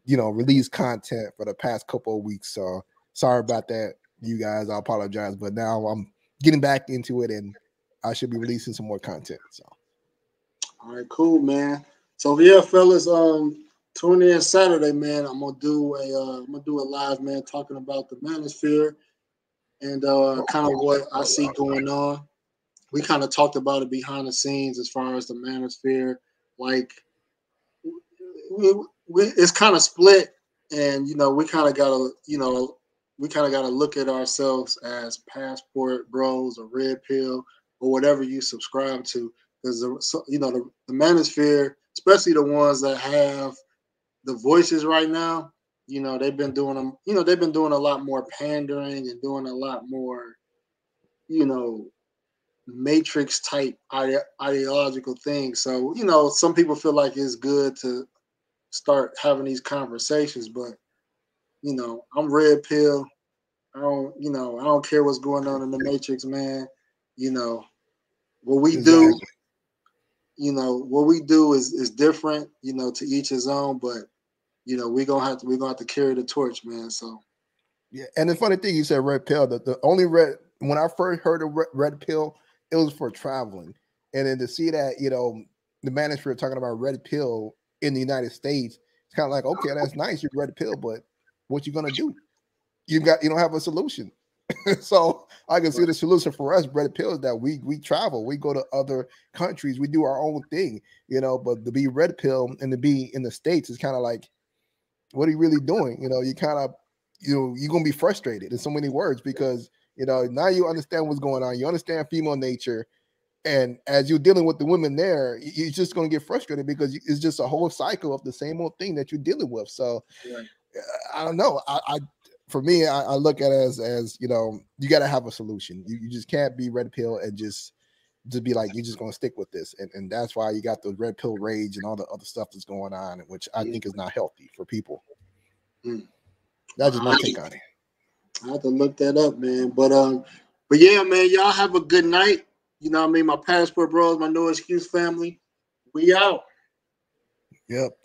Speaker 2: release content for the past couple of weeks. So sorry about that, you guys. I apologize, but now I'm getting back into it, and I should be releasing some more content. So
Speaker 1: all right, cool, man. So yeah, fellas, tune in Saturday, man. I'm gonna do a live, man, talking about the manosphere and kind of what I see going on. We kind of talked about it behind the scenes as far as the manosphere. Like, it's kind of split, and we kind of gotta look at ourselves as passport bros or red pill or whatever you subscribe to, because the manosphere, especially the ones that have the voices right now, they've been doing a lot more pandering and doing a lot more, matrix type ideological things. So, some people feel like it's good to start having these conversations, but I'm red pill. I don't care what's going on in the matrix, man. What we do, what we do is different, to each his own, but we're gonna have to carry the torch, man. So
Speaker 2: yeah, and the funny thing, you said red pill. The only red, when I first heard of red pill, it was for traveling, and then to see that the manosphere talking about red pill in the United States, it's kind of like, okay, that's nice, you're red pill, but what you gonna do? You don't have a solution. So I can see the solution for us, red pill, is that we travel, we go to other countries, we do our own thing, but to be red pill and to be in the States is kind of like, what are you really doing? You kind of, you're going to be frustrated in so many words, because, now you understand what's going on. You understand female nature. And as you're dealing with the women there, you're just going to get frustrated because it's just a whole cycle of the same old thing that you're dealing with. So I don't know. For me, I look at it as you got to have a solution. You just can't be red pill and just be like, you're just going to stick with this. And that's why you got the red pill rage and all the other stuff that's going on, which I think is not healthy for people. That's just my take on it.
Speaker 1: I have to look that up, man. But yeah, man, y'all have a good night. You know what I mean? My passport bros, my no excuse family. We out.
Speaker 2: Yep.